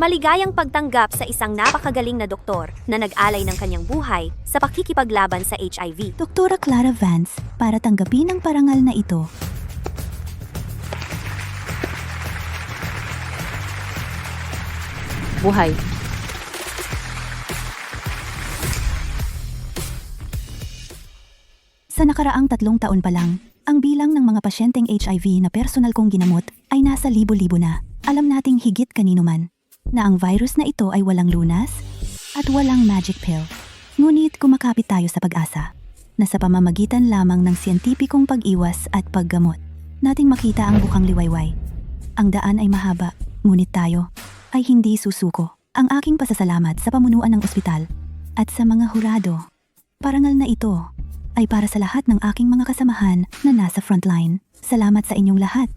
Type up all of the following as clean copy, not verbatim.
Maligayang pagtanggap sa isang napakagaling na doktor na nag-alay ng kanyang buhay sa pakikipaglaban sa HIV. Doktora Clara Vance, para tanggapin ang parangal na ito. Buhay. Sa nakaraang 3 taon pa lang, ang bilang ng mga pasyenteng HIV na personal kong ginamot ay nasa libo-libo na. Alam nating higit kanino man na ang virus na ito ay walang lunas at walang magic pill. Ngunit kumakapit tayo sa pag-asa na sa pamamagitan lamang ng siyentipikong pag-iwas at paggamot nating makita ang bukang liwayway. Ang daan ay mahaba, ngunit tayo ay hindi susuko. Ang aking pasasalamat sa pamunuan ng ospital at sa mga hurado. Parangal na ito ay para sa lahat ng aking mga kasamahan na nasa frontline. Salamat sa inyong lahat.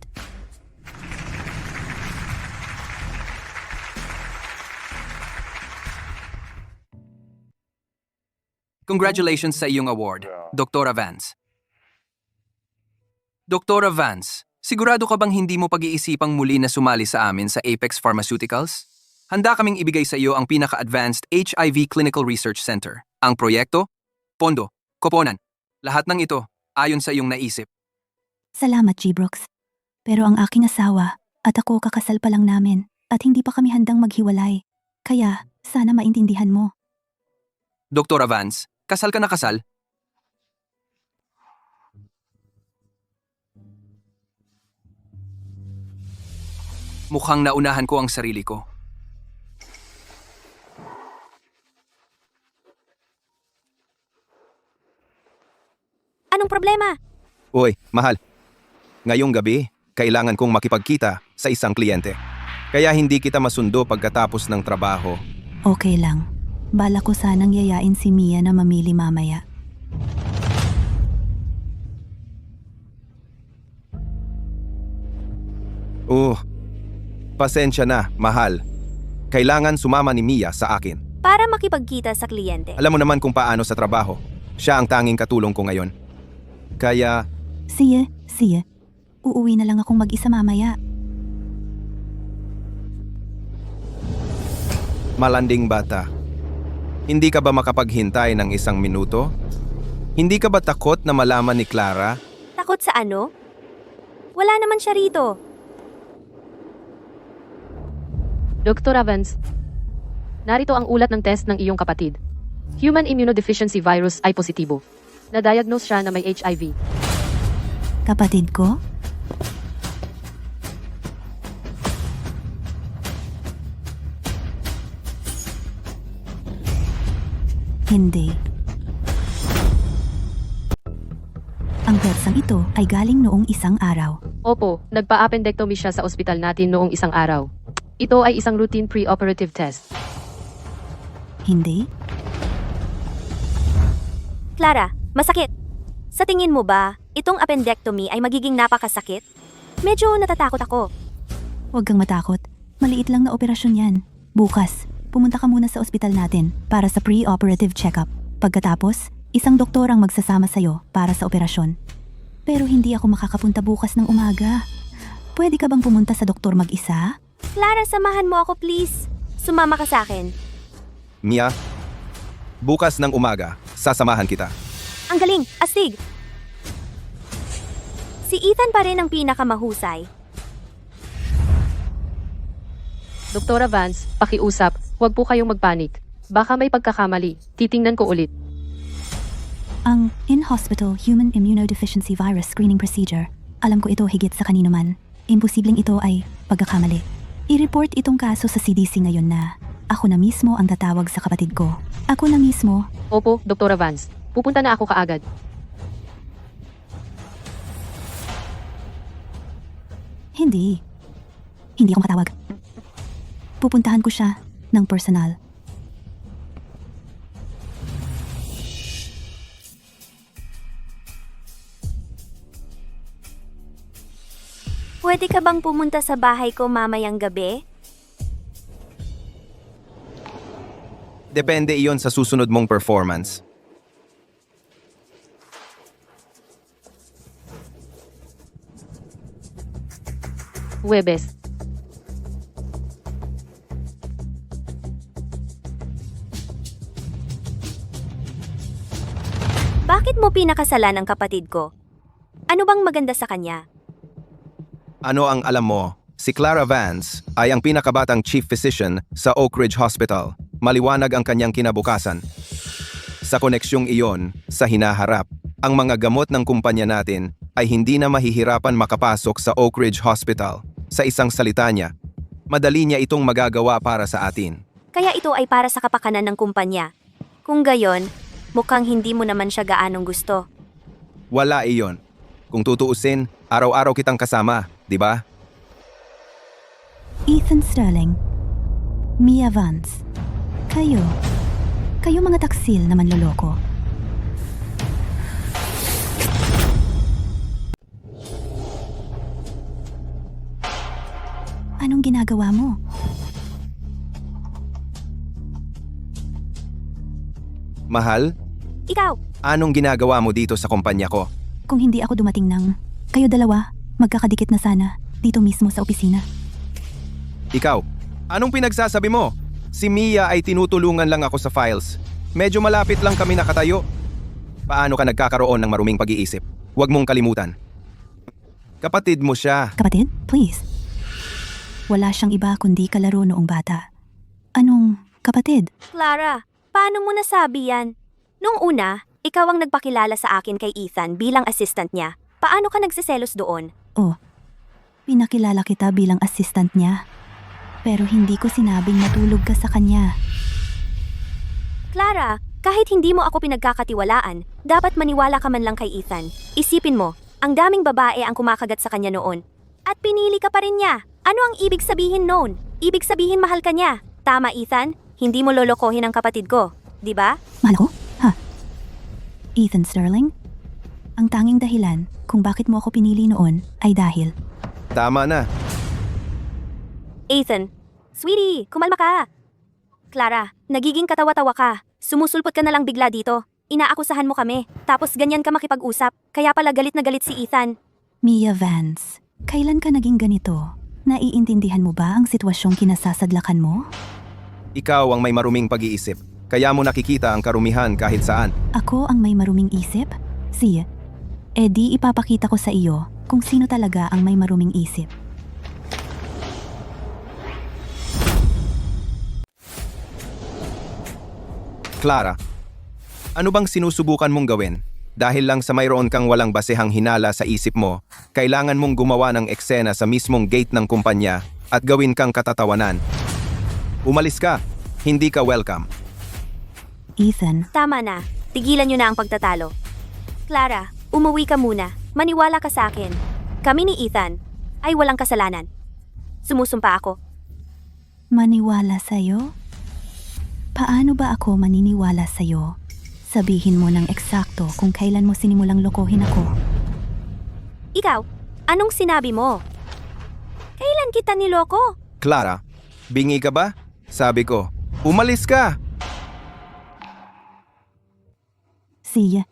Congratulations sa iyong award, Dr. Vance. Dr. Vance, sigurado ka bang hindi mo pag-iisipang muli na sumali sa amin sa Apex Pharmaceuticals? Handa kaming ibigay sa iyo ang pinaka-advanced HIV Clinical Research Center. Ang proyekto, pondo, koponan, lahat ng ito ayon sa iyong naisip. Salamat, G. Brooks. Pero ang aking asawa at ako kakasal pa lang namin at hindi pa kami handang maghiwalay. Kaya, sana maintindihan mo. Dr. Vance, kasal ka na kasal? Mukhang naunahan ko ang sarili ko. Anong problema? Uy, mahal. Ngayong gabi, kailangan kong makipagkita sa isang kliyente. Kaya hindi kita masundo pagkatapos ng trabaho. Okay lang. Bala ko sanang yayain si Mia na mamili mamaya. Pasensya na, mahal. Kailangan sumama ni Mia sa akin. Para makipagkita sa kliyente. Alam mo naman kung paano sa trabaho. Siya ang tanging katulong ko ngayon. Kaya, Sige. Uuwi na lang akong mag-isa mamaya. malanding bata. Hindi ka ba makapaghintay ng 1 minuto? Hindi ka ba takot na malaman ni Clara? Takot sa ano? Wala naman siya rito. Dr. Vance, narito ang ulat ng test ng iyong kapatid. Human immunodeficiency virus ay positibo. Na-diagnose siya na may HIV. Kapatid ko? Hindi. Ang petsang ito ay galing noong isang araw. Opo, nagpa-appendectomy siya sa ospital natin noong isang araw. Ito ay isang routine pre-operative test. Hindi? Clara, masakit. Sa tingin mo ba, itong appendectomy ay magiging napakasakit? Medyo natatakot ako. Huwag kang matakot. Maliit lang na operasyon yan. Bukas, pumunta ka muna sa ospital natin para sa pre-operative check-up. Pagkatapos, isang doktor ang magsasama sa'yo para sa operasyon. Pero hindi ako makakapunta bukas ng umaga. Pwede ka bang pumunta sa doktor mag-isa? Clara, samahan mo ako please. Sumama ka sa akin. Mia, bukas ng umaga, sasamahan kita. Ang galing, astig. Si Ethan pa rin ang pinakamahusay. Dr. Vance, pakiusap, huwag po kayong magpanik. Baka may pagkakamali, titingnan ko ulit. Ang in-hospital human immunodeficiency virus screening procedure, alam ko ito higit sa kanino man. Imposibleng ito ay pagkakamali. I-report itong kaso sa CDC ngayon na ako na mismo ang tatawag sa kapatid ko. Ako na mismo. Opo, Dr. Vance, pupunta na ako kaagad. Hindi. Hindi ako matawag. Pupuntahan ko siya ng personal. Pwede ka bang pumunta sa bahay ko mamayang gabi? Depende iyon sa susunod mong performance. Huwebes. Bakit mo pinakasalan ang kapatid ko? Ano bang maganda sa kanya? Ano ang alam mo? Si Clara Vance ay ang pinakabatang chief physician sa Oak Ridge Hospital. Maliwanag ang kanyang kinabukasan. Sa koneksyong iyon, sa hinaharap, ang mga gamot ng kumpanya natin ay hindi na mahihirapan makapasok sa Oak Ridge Hospital. Sa isang salita niya, madali niya itong magagawa para sa atin. Kaya ito ay para sa kapakanan ng kumpanya. Kung gayon, mukhang hindi mo naman siya gaanong gusto. Wala iyon. Kung tutuusin, araw-araw kitang kasama, di ba? Ethan Sterling. Mia Vance. Kayo mga taksil na manloloko. Anong ginagawa mo? Mahal, Ikaw, anong ginagawa mo dito sa kumpanya ko? Kung hindi ako dumating ng kayo dalawa, magkakadikit na sana dito mismo sa opisina. Ikaw, anong pinagsasabi mo? Si Mia ay tinutulungan lang ako sa files. Medyo malapit lang kami nakatayo. Paano ka nagkakaroon ng maruming pag-iisip? Huwag mong kalimutan. Kapatid mo siya. Kapatid, please. Wala siyang iba kundi kalaro noong bata. Anong kapatid? Clara, paano mo nasabi yan? Nung una, ikaw ang nagpakilala sa akin kay Ethan bilang assistant niya. Paano ka nagsiselos doon? Oh, pinakilala kita bilang assistant niya. Pero hindi ko sinabing matulog ka sa kanya. Clara, kahit hindi mo ako pinagkakatiwalaan, dapat maniwala ka man lang kay Ethan. Isipin mo, ang daming babae ang kumakagat sa kanya noon. At pinili ka pa rin niya. Ano ang ibig sabihin noon? Ibig sabihin mahal ka niya. Tama, Ethan? Hindi mo lolokohin ang kapatid ko, di ba? Mahal ko? Ha? Ethan Sterling? Ang tanging dahilan kung bakit mo ako pinili noon ay dahil Tama na. Ethan, sweetie, kumalma ka. Clara, nagiging katawa-tawa ka. Sumusulpot ka na lang bigla dito. Inaakusahan mo kami. Tapos ganyan ka makipag-usap. Kaya pala galit na galit si Ethan. Mia Vance. Kailan ka naging ganito? Naiintindihan mo ba ang sitwasyong kinasasadlakan mo? Ikaw ang may maruming pag-iisip. Kaya mo nakikita ang karumihan kahit saan. Ako ang may maruming isip? Siya. Di ipapakita ko sa iyo kung sino talaga ang may maruming isip. Clara, ano bang sinusubukan mong gawin? Dahil lang sa mayroon kang walang basehang hinala sa isip mo, kailangan mong gumawa ng eksena sa mismong gate ng kumpanya at gawin kang katatawanan. Umalis ka. Hindi ka welcome. Ethan, Tama na. Tigilan niyo na ang pagtatalo. Clara, umuwi ka muna. Maniwala ka sa akin. Kami ni Ethan ay walang kasalanan. Sumusumpa ako. maniwala sa'yo? Paano ba ako maniniwala sa'yo? Sabihin mo ng eksakto kung kailan mo sinimulang lokohin ako. Ikaw, anong sinabi mo? Kailan kita niloko? Clara, bingi ka ba? Sabi ko, umalis ka! Siya,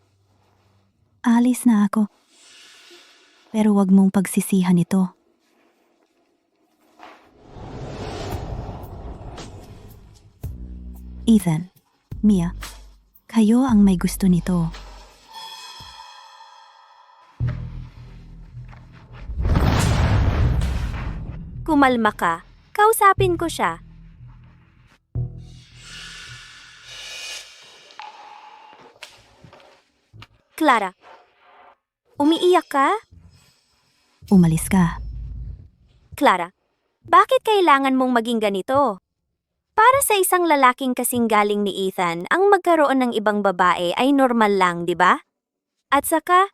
alis na ako. Pero wag mong pagsisihan ito. Ethan, Mia, kayo ang may gusto nito. Kumalma ka. Kausapin ko siya. Clara, umiiyak ka? Umalis ka. Clara, bakit kailangan mong maging ganito? Para sa isang lalaking kasing galing ni Ethan, ang magkaroon ng ibang babae ay normal lang, di ba? At saka,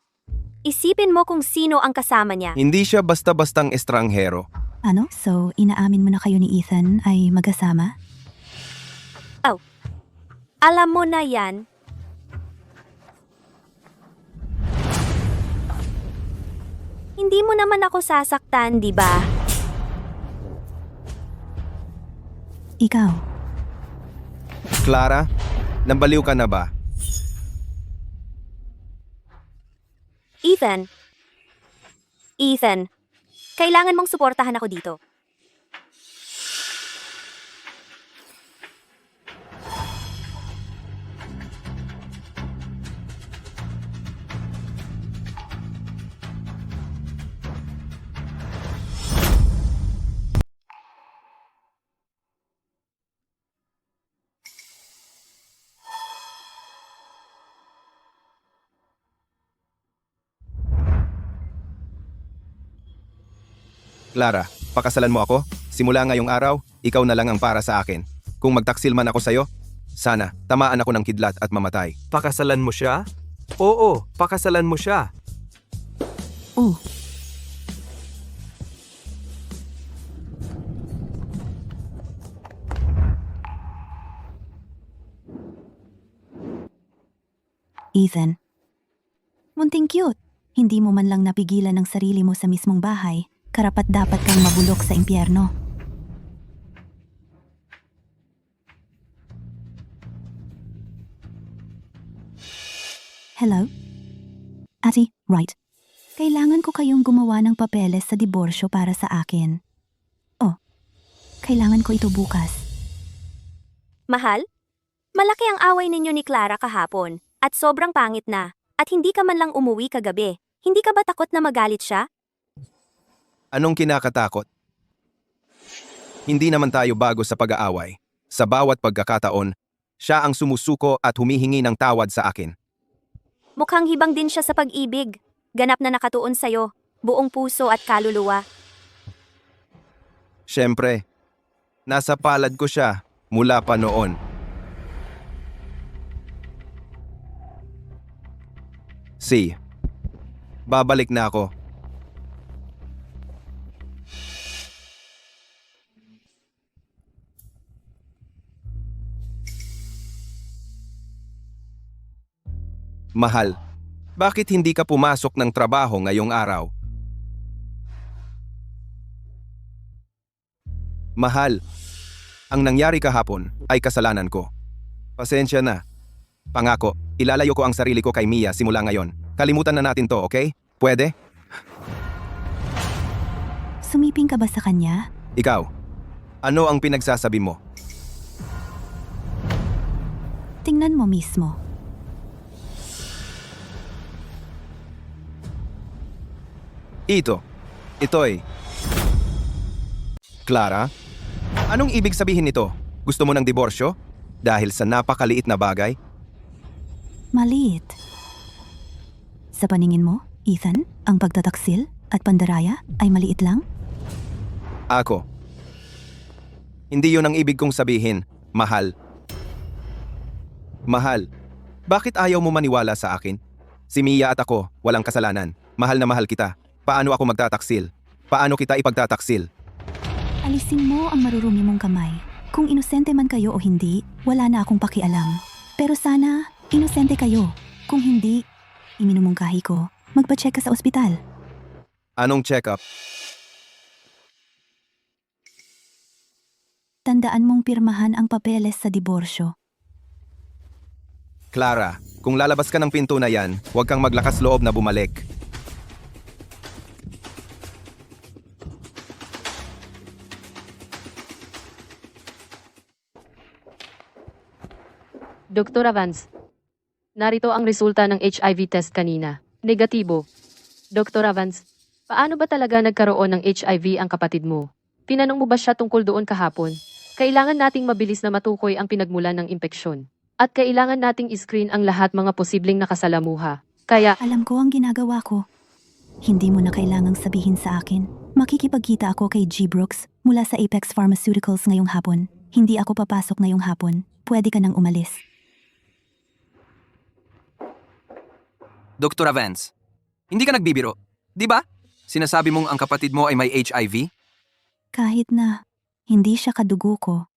isipin mo kung sino ang kasama niya. Hindi siya basta-bastang estranghero. Ano? So, inaamin mo na kayo ni Ethan ay magkasama? Alam mo na yan. Hindi mo naman ako sasaktan, di ba? Ikaw, Clara, nabaliw ka na ba? Ethan. Ethan, kailangan mong suportahan ako dito. Clara, pakasalan mo ako? Simula ngayong araw, ikaw na lang ang para sa akin. Kung magtaksil man ako sa'yo, sana tamaan ako ng kidlat at mamatay. Pakasalan mo siya? Oo, pakasalan mo siya. Oh, Ethan. Munting cute. Hindi mo man lang napigilan ang sarili mo sa mismong bahay. Karapat dapat kang mabulok sa impyerno. Hello? Ate, right. Kailangan ko kayong gumawa ng papeles sa diborsyo para sa akin. Oh, kailangan ko ito bukas. Mahal? Malaki ang away ninyo ni Clara kahapon, at sobrang pangit na, at hindi ka man lang umuwi kagabi. Hindi ka ba takot na magalit siya? Anong kinakatakot? Hindi naman tayo bago sa pag-aaway. Sa bawat pagkakataon, siya ang sumusuko at humihingi ng tawad sa akin. Mukhang hibang din siya sa pag-ibig. Ganap na nakatuon sa'yo, buong puso at kaluluwa. Siyempre, nasa palad ko siya mula pa noon. Babalik na ako. Mahal, bakit hindi ka pumasok ng trabaho ngayong araw? Mahal, ang nangyari kahapon ay kasalanan ko. Pasensya na. Pangako, ilalayo ko ang sarili ko kay Mia simula ngayon. Kalimutan na natin to, okay? Pwede? Sumiping ka ba sa kanya? Ikaw, ano ang pinagsasabi mo? Tingnan mo mismo. Ito'y... Clara? Anong ibig sabihin nito? Gusto mo ng diborsyo? Dahil sa napakaliit na bagay? Maliit. Sa paningin mo, Ethan, ang pagtataksil at pandaraya ay maliit lang? Ako. Hindi yun ang ibig kong sabihin, mahal. Mahal, bakit ayaw mo maniwala sa akin? Si Mia at ako, walang kasalanan. Mahal na mahal kita. Paano ako magtataksil? Paano kita ipagtataksil? Alisin mo ang marurumi mong kamay. Kung inosente man kayo o hindi, wala na akong pakialam. Pero sana, inosente kayo. Kung hindi, iminumungkahi ko, magpa-check ka sa ospital. Anong check-up? Tandaan mong pirmahan ang papeles sa diborsyo. Clara, kung lalabas ka ng pinto na yan, huwag kang maglakas loob na bumalik. Dr. Evans, narito ang resulta ng HIV test kanina. Negatibo. Dr. Evans, paano ba talaga nagkaroon ng HIV ang kapatid mo? Tinanong mo ba siya tungkol doon kahapon? Kailangan nating mabilis na matukoy ang pinagmulan ng impeksyon. At kailangan nating iscreen ang lahat mga posibleng nakasalamuha. Kaya, Alam ko ang ginagawa ko. Hindi mo na kailangang sabihin sa akin. Makikipagkita ako kay G. Brooks mula sa Apex Pharmaceuticals ngayong hapon. Hindi ako papasok ngayong hapon. Pwede ka nang umalis. Dr. Evans, hindi ka nagbibiro, di ba? Sinasabi mong ang kapatid mo ay may HIV? Kahit na hindi siya kadugo ko,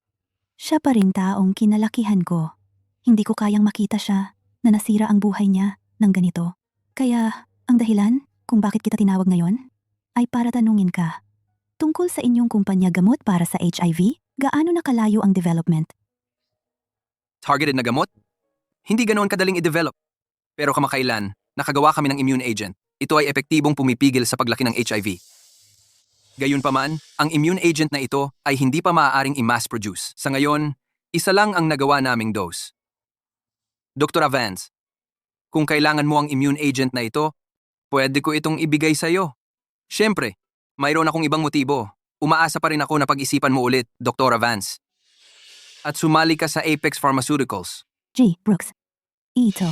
siya pa rin taong kinalakihan ko. Hindi ko kayang makita siya na nasira ang buhay niya ng ganito. Kaya, ang dahilan kung bakit kita tinawag ngayon ay para tanungin ka. Tungkol sa inyong kumpanya gamot para sa HIV, gaano na kalayo ang development? Targeted na gamot? Hindi ganoon kadaling i-develop. Pero kamakailan, nakagawa kami ng immune agent. Ito ay epektibong pumipigil sa paglaki ng HIV. Gayunpaman, ang immune agent na ito ay hindi pa maaaring i-mass produce. Sa ngayon, isa lang ang nagawa naming dose. Dr. Evans, kung kailangan mo ang immune agent na ito, pwede ko itong ibigay sa iyo. Siyempre, mayroon akong ibang motibo. Umaasa pa rin ako na pag-isipan mo ulit, Dr. Evans. At sumali ka sa Apex Pharmaceuticals. G. Brooks. Ito.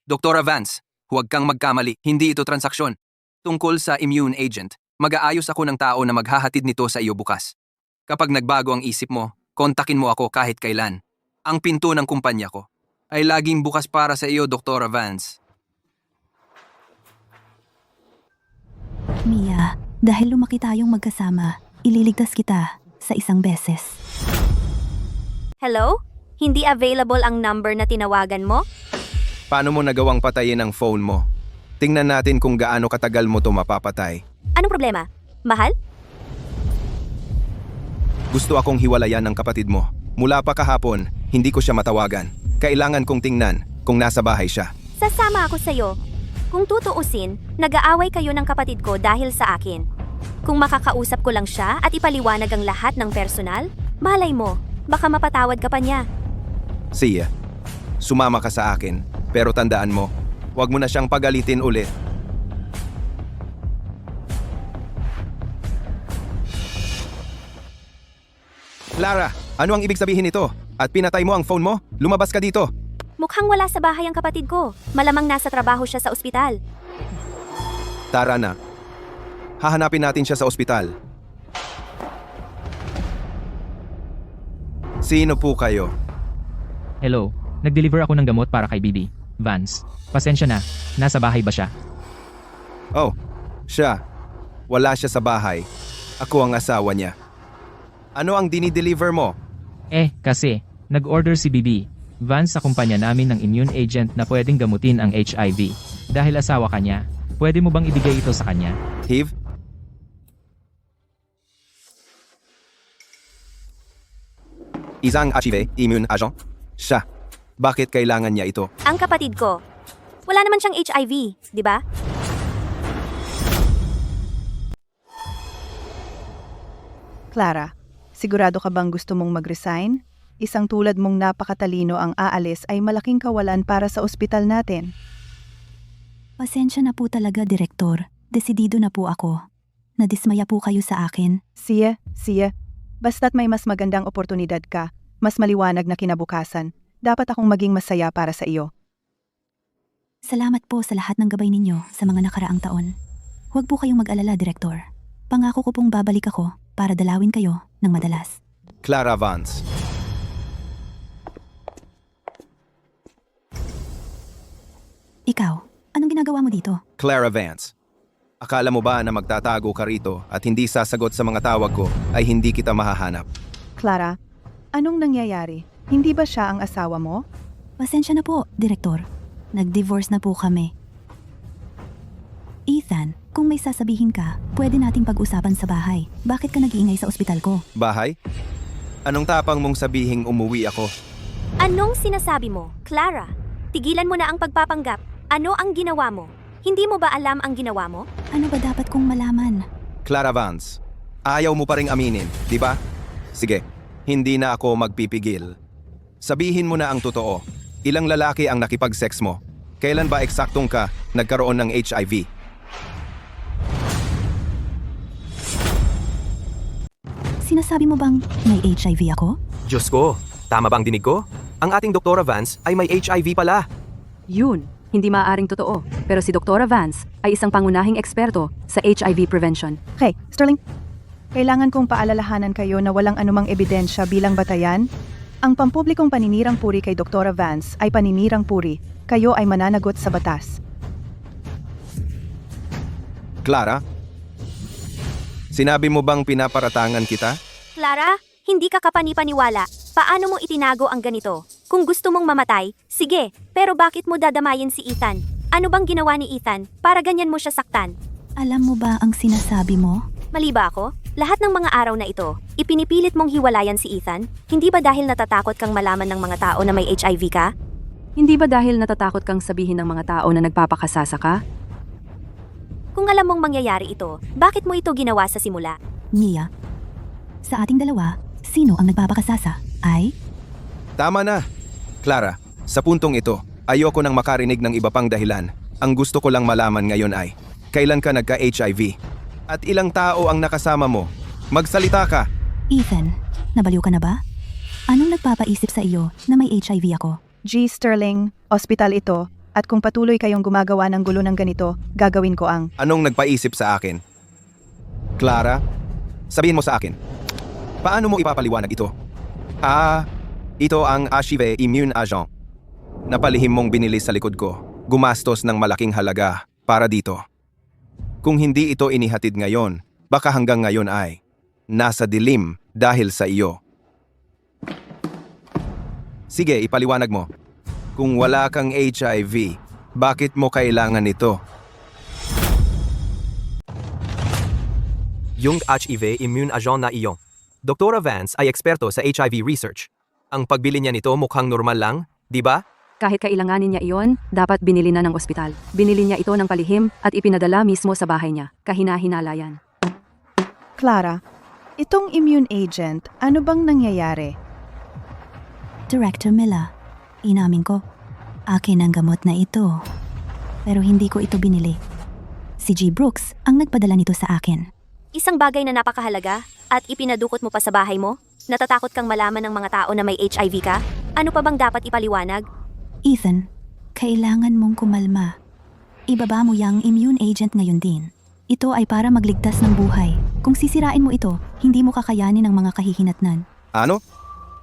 Dr. Evans, huwag kang magkamali. Hindi ito transaksyon. Tungkol sa immune agent. Mag-aayos ako ng tao na maghahatid nito sa iyo bukas. Kapag nagbago ang isip mo, kontakin mo ako kahit kailan. Ang pinto ng kumpanya ko ay laging bukas para sa iyo, Dr. Vance. Mia, dahil lumaki tayong magkasama, ililigtas kita sa isang beses. Hello? Hindi available ang number na tinawagan mo? Paano mo nagawang patayin ang phone mo? Tingnan natin kung gaano katagal mo to mapapatay. Anong problema? Mahal? Gusto akong hiwalayan ng kapatid mo. Mula pa kahapon, hindi ko siya matawagan. Kailangan kong tingnan kung nasa bahay siya. Sasama ako sa'yo. Kung tutuusin, nag-aaway kayo ng kapatid ko dahil sa akin. Kung makakausap ko lang siya at ipaliwanag ang lahat ng personal, malay mo, baka mapatawad ka pa niya. Sia, sumama ka sa akin, pero tandaan mo, huwag mo na siyang pagalitin ulit. Clara, ano ang ibig sabihin nito? At pinatay mo ang phone mo? Lumabas ka dito. Mukhang wala sa bahay ang kapatid ko. Malamang nasa trabaho siya sa ospital. Tara na. Hahanapin natin siya sa ospital. Sino po kayo? Hello, nag-deliver ako ng gamot para kay Bibi. Vance, pasensya na. Nasa bahay ba siya? Oh, siya. Wala siya sa bahay. Ako ang asawa niya. Ano ang dinideliver mo? Kasi, nag-order si Bibi. Vance sa kumpanya namin ng immune agent na pwedeng gamutin ang HIV. Dahil asawa ka niya, pwede mo bang ibigay ito sa kanya? HIV? Isang HIV immune agent? Siya. Bakit kailangan niya ito? Ang kapatid ko. Wala naman siyang HIV, di ba? Clara, sigurado ka bang gusto mong mag-resign? Isang tulad mong napakatalino ang aalis ay malaking kawalan para sa ospital natin. Pasensya na po talaga, Direktor. Desidido na po ako. Nadismaya po kayo sa akin. Sia, basta't may mas magandang oportunidad ka, mas maliwanag na kinabukasan, dapat akong maging masaya para sa iyo. Salamat po sa lahat ng gabay ninyo sa mga nakaraang taon. Huwag po kayong mag-alala, Direktor. Pangako ko pong babalik ako para dalawin kayo ng madalas. Clara Vance. Ikaw, anong ginagawa mo dito? Clara Vance. Akala mo ba na magtatago ka rito at hindi sasagot sa mga tawag ko ay hindi kita mahahanap? Clara, anong nangyayari? Hindi ba siya ang asawa mo? Pasensya na po, Direktor. Nag-divorce na po kami. Ethan, kung may sasabihin ka, pwede nating pag-usapan sa bahay. Bakit ka nag-iingay sa ospital ko? Bahay? Anong tapang mong sabihing umuwi ako? Anong sinasabi mo, Clara? Tigilan mo na ang pagpapanggap. Ano ang ginawa mo? Hindi mo ba alam ang ginawa mo? Ano ba dapat kong malaman? Clara Vance, ayaw mo pa ring aminin, di ba? Sige, hindi na ako magpipigil. Sabihin mo na ang totoo. Ilang lalaki ang nakipag-sex mo? Kailan ba eksaktong ka nagkaroon ng HIV? Sinasabi mo bang may HIV ako? Diyos ko, tama bang dinig ko? Ang ating Dr. Vance ay may HIV pala. Yun, hindi maaaring totoo. Pero si Dr. Vance ay isang pangunahing eksperto sa HIV prevention. Okay, Sterling, kailangan kong paalalahanan kayo na walang anumang ebidensya bilang batayan. Ang pampublikong paninirang puri kay Dr. Vance ay paninirang puri. Kayo ay mananagot sa batas. Clara? Sinabi mo bang pinaparatangan kita? Clara, hindi ka kapani-paniwala. Paano mo itinago ang ganito? Kung gusto mong mamatay, sige, pero bakit mo dadamayin si Ethan? Ano bang ginawa ni Ethan para ganyan mo siya saktan? Alam mo ba ang sinasabi mo? Mali ba ako? Lahat ng mga araw na ito, ipinipilit mong hiwalayan si Ethan? Hindi ba dahil natatakot kang malaman ng mga tao na may HIV ka? Hindi ba dahil natatakot kang sabihin ng mga tao na nagpapakasasa ka? Kung alam mong mangyayari ito, bakit mo ito ginawa sa simula? Mia, sa ating dalawa, sino ang nagpapakasasa? Ay? Tama na. Clara, sa puntong ito, ayoko nang makarinig ng iba pang dahilan. Ang gusto ko lang malaman ngayon ay, kailan ka nagka-HIV? At ilang tao ang nakasama mo? Magsalita ka! Ethan, nabaliw ka na ba? Anong nagpapaisip sa iyo na may HIV ako? G. Sterling, ospital ito, at kung patuloy kayong gumagawa ng gulo ng ganito, gagawin ko ang... Anong nagpaisip sa akin? Clara, sabihin mo sa akin, paano mo ipapaliwanag ito? Ito ang Ashive Immune Agent. Napalihim mong binili sa likod ko. Gumastos ng malaking halaga para dito. Kung hindi ito inihatid ngayon, baka hanggang ngayon ay nasa dilim dahil sa iyo. Sige, ipaliwanag mo. Kung wala kang HIV, bakit mo kailangan ito? Yung HIV Immune Agent na iyon. Dr. Vance ay eksperto sa HIV research. Ang pagbili niya nito mukhang normal lang, di ba? Kahit kailanganin niya iyon, dapat binili na ng ospital. Binili niya ito ng palihim at ipinadala mismo sa bahay niya. Kahina-hinala yan. Clara, itong immune agent, ano bang nangyayari? Director Mila, inamin ko, akin ang gamot na ito. Pero hindi ko ito binili. Si G. Brooks ang nagpadala nito sa akin. Isang bagay na napakahalaga at ipinadukot mo pa sa bahay mo? Natatakot kang malaman ng mga tao na may HIV ka? Ano pa bang dapat ipaliwanag? Ethan, kailangan mong kumalma. Ibaba mo yang immune agent ngayon din. Ito ay para magligtas ng buhay. Kung sisirain mo ito, hindi mo kakayanin ang mga kahihinatnan. Ano?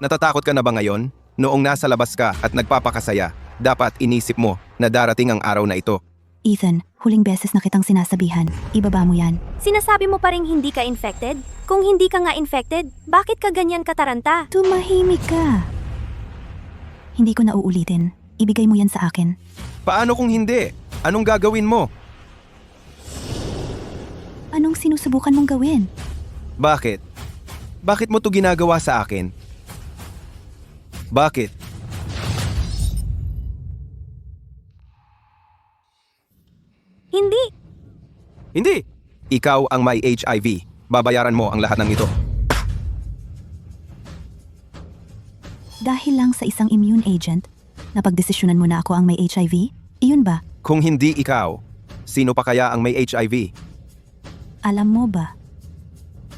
Natatakot ka na ba ngayon? Noong nasa labas ka at nagpapakasaya, dapat inisip mo na darating ang araw na ito. Ethan, huling beses na kitang sinasabihan. Ibaba mo yan. Sinasabi mo pa rin hindi ka infected? Kung hindi ka nga infected, bakit ka ganyan kataranta? Tumahimik ka. Hindi ko na uulitin. Ibigay mo yan sa akin. Paano kung hindi? Anong gagawin mo? Anong sinusubukan mong gawin? Bakit? Bakit mo to ginagawa sa akin? Bakit? Hindi. Hindi! Ikaw ang may HIV. Babayaran mo ang lahat ng ito. Dahil lang sa isang immune agent, napagdesisyonan mo na ako ang may HIV? Iyon ba? Kung hindi ikaw, sino pa kaya ang may HIV? Alam mo ba?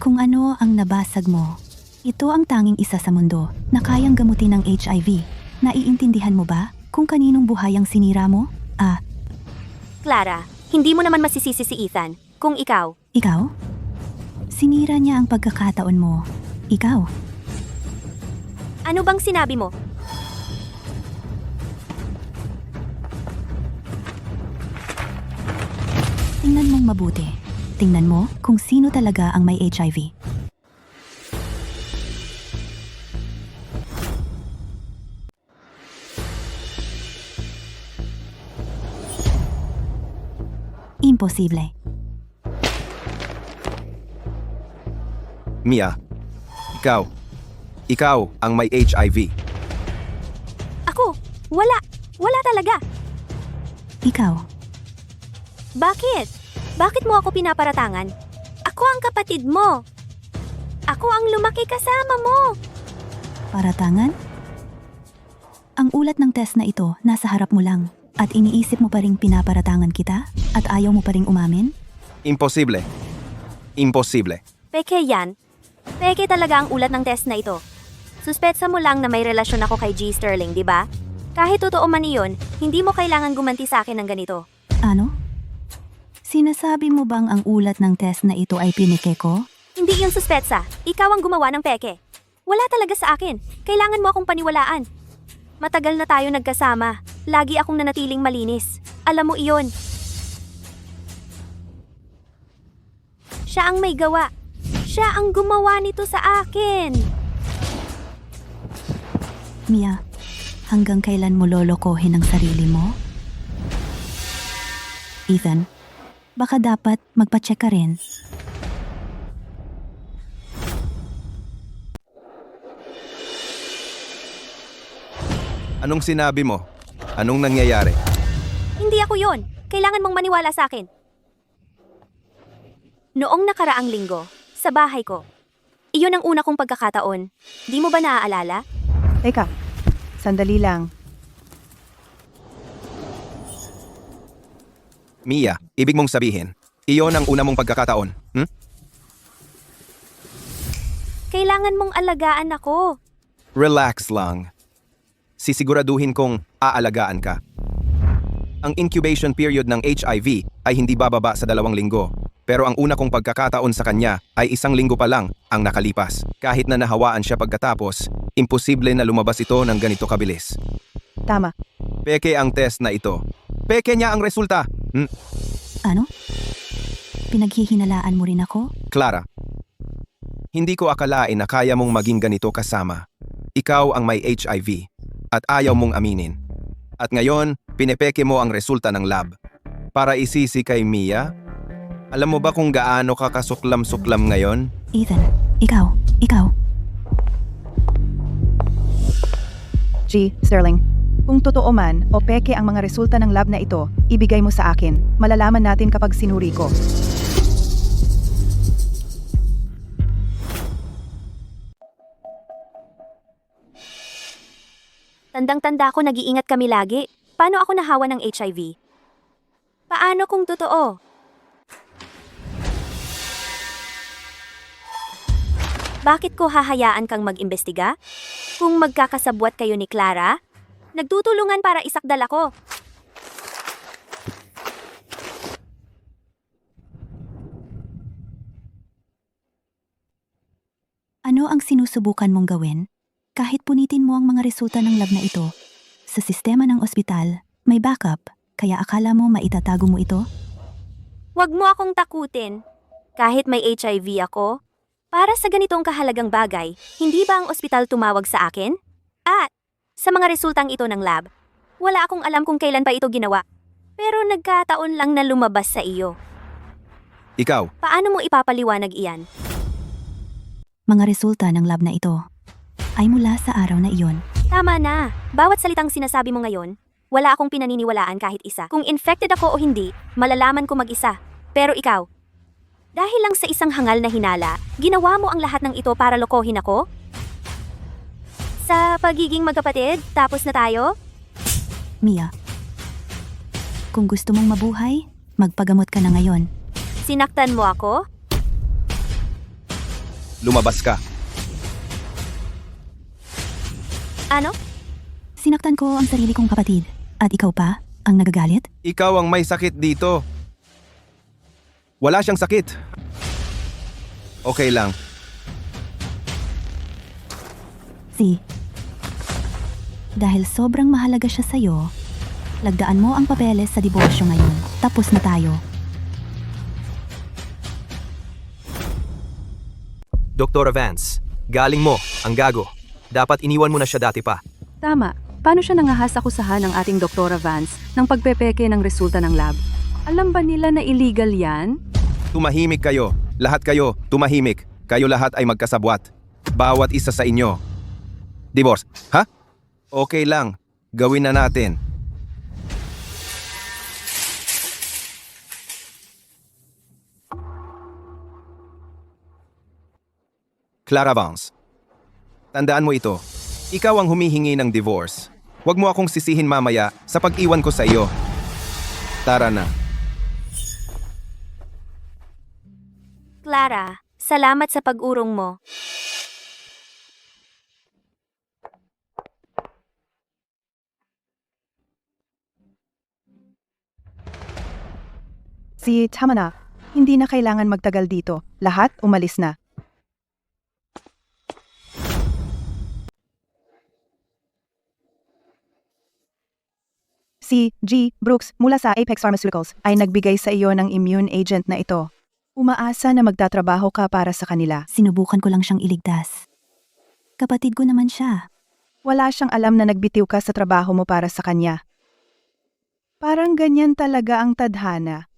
Kung ano ang nabasag mo, ito ang tanging isa sa mundo na kayang gamutin ng HIV. Naiintindihan mo ba kung kaninong buhay ang sinira mo? Clara, hindi mo naman masisisi si Ethan kung ikaw. Ikaw? Sinira niya ang pagkakataon mo. Ikaw? Ano bang sinabi mo? Tingnan mong mabuti. Tingnan mo kung sino talaga ang may HIV. Imposible. Mia, ikaw. Ikaw ang may HIV. Ako? Wala. Wala talaga. Ikaw. Bakit? Bakit mo ako pinaparatangan? Ako ang kapatid mo. Ako ang lumaki kasama mo. Paratangan? Ang ulat ng test na ito nasa harap mo lang at iniisip mo pa ring pinaparatangan kita at ayaw mo pa ring umamin? Imposible. Imposible. Peke yan. Peke talaga ang ulat ng test na ito. Suspetsa mo lang na may relasyon ako kay G. Sterling, di ba? Kahit totoo man iyon, hindi mo kailangan gumanti sa akin ng ganito. Ano? Sinasabi mo bang ang ulat ng test na ito ay pinike ko? Hindi yung suspetsa. Ikaw ang gumawa ng peke. Wala talaga sa akin. Kailangan mo akong paniwalaan. Matagal na tayo nagkasama. Lagi akong nanatiling malinis. Alam mo iyon. Siya ang may gawa. Siya ang gumawa nito sa akin. Mia, hanggang kailan mo lolokohin ang sarili mo? Ethan, baka dapat magpa-check ka rin. Anong sinabi mo? Anong nangyayari? Hindi ako yon. Kailangan mong maniwala sa akin. Noong nakaraang linggo, sa bahay ko. Iyon ang una kong pagkakataon. Di mo ba naaalala? Teka, sandali lang. Mia, ibig mong sabihin, iyon ang una mong pagkakataon, Kailangan mong alagaan ako. Relax lang. Sisiguraduhin kong aalagaan ka. Ang incubation period ng HIV ay hindi bababa sa 2 linggo. Pero ang una kong pagkakataon sa kanya ay 1 linggo pa lang ang nakalipas. Kahit na nahawaan siya pagkatapos, imposible na lumabas ito ng ganito kabilis. Tama. Peke ang test na ito. Peke niya ang resulta. Ano? Pinaghihinalaan mo rin ako? Clara, hindi ko akalain na kaya mong maging ganito kasama. Ikaw ang may HIV at ayaw mong aminin. At ngayon, pinepeke mo ang resulta ng lab. Para isisi kay Mia? Alam mo ba kung gaano ka kasuklam-suklam ngayon? Ethan, ikaw. G. Sterling. Kung totoo man o peke ang mga resulta ng lab na ito, ibigay mo sa akin. Malalaman natin kapag sinuri ko. Tandang-tanda ko nag-iingat kami lagi. Paano ako nahawa ng HIV? Paano kung totoo? Bakit ko hahayaan kang mag-imbestiga? Kung magkakasabwat kayo ni Clara, nagtutulungan para isakdal ako. Ano ang sinusubukan mong gawin? Kahit punitin mo ang mga resulta ng lab na ito, sa sistema ng ospital, may backup, kaya akala mo maitatago mo ito? Huwag mo akong takutin. Kahit may HIV ako, para sa ganitong kahalagang bagay, hindi ba ang ospital tumawag sa akin? At, sa mga resultang ito ng lab, wala akong alam kung kailan pa ito ginawa. Pero nagkataon lang na lumabas sa iyo. Ikaw, Paano mo ipapaliwanag iyan? Mga resulta ng lab na ito ay mula sa araw na iyon. Tama na. Bawat salitang sinasabi mo ngayon, wala akong pinaniniwalaan kahit isa. Kung infected ako o hindi, malalaman ko mag-isa. Pero ikaw, dahil lang sa isang hangal na hinala, ginawa mo ang lahat ng ito para lokohin ako? Sa pagiging magkapatid, tapos na tayo? Mia, kung gusto mong mabuhay, magpagamot ka na ngayon. Sinaktan mo ako? lumabas ka. Ano? Sinaktan ko ang sarili kong kapatid. At ikaw pa, ang nagagalit? Ikaw ang may sakit dito. Wala siyang sakit. Okay lang. Dahil sobrang mahalaga siya sa'yo, lagdaan mo ang papeles sa diborsyo ngayon. Tapos na tayo. Dr. Vance, galing mo, ang gago. Dapat iniwan mo na siya dati pa. Tama. Paano siya nangahas-akusahan ng ating Doktora Vance ng pagpepeke ng resulta ng lab? Alam ba nila na illegal yan? Tumahimik kayo. Lahat kayo, tumahimik. Kayo lahat ay magkasabwat. Bawat isa sa inyo. Divorce, ha? Okay lang. Gawin na natin. Clara Vance. Tandaan mo ito. Ikaw ang humihingi ng divorce. Huwag mo akong sisihin mamaya sa pag-iwan ko sa iyo. Tara na. Clara, salamat sa pag-urong mo. Tama na. Hindi na kailangan magtagal dito. Lahat umalis na. Si G. Brooks mula sa Apex Pharmaceuticals ay nagbigay sa iyo ng immune agent na ito. Umaasa na magtatrabaho ka para sa kanila. Sinubukan ko lang siyang iligtas. Kapatid ko naman siya. Wala siyang alam na nagbitiw ka sa trabaho mo para sa kanya. Parang ganyan talaga ang tadhana.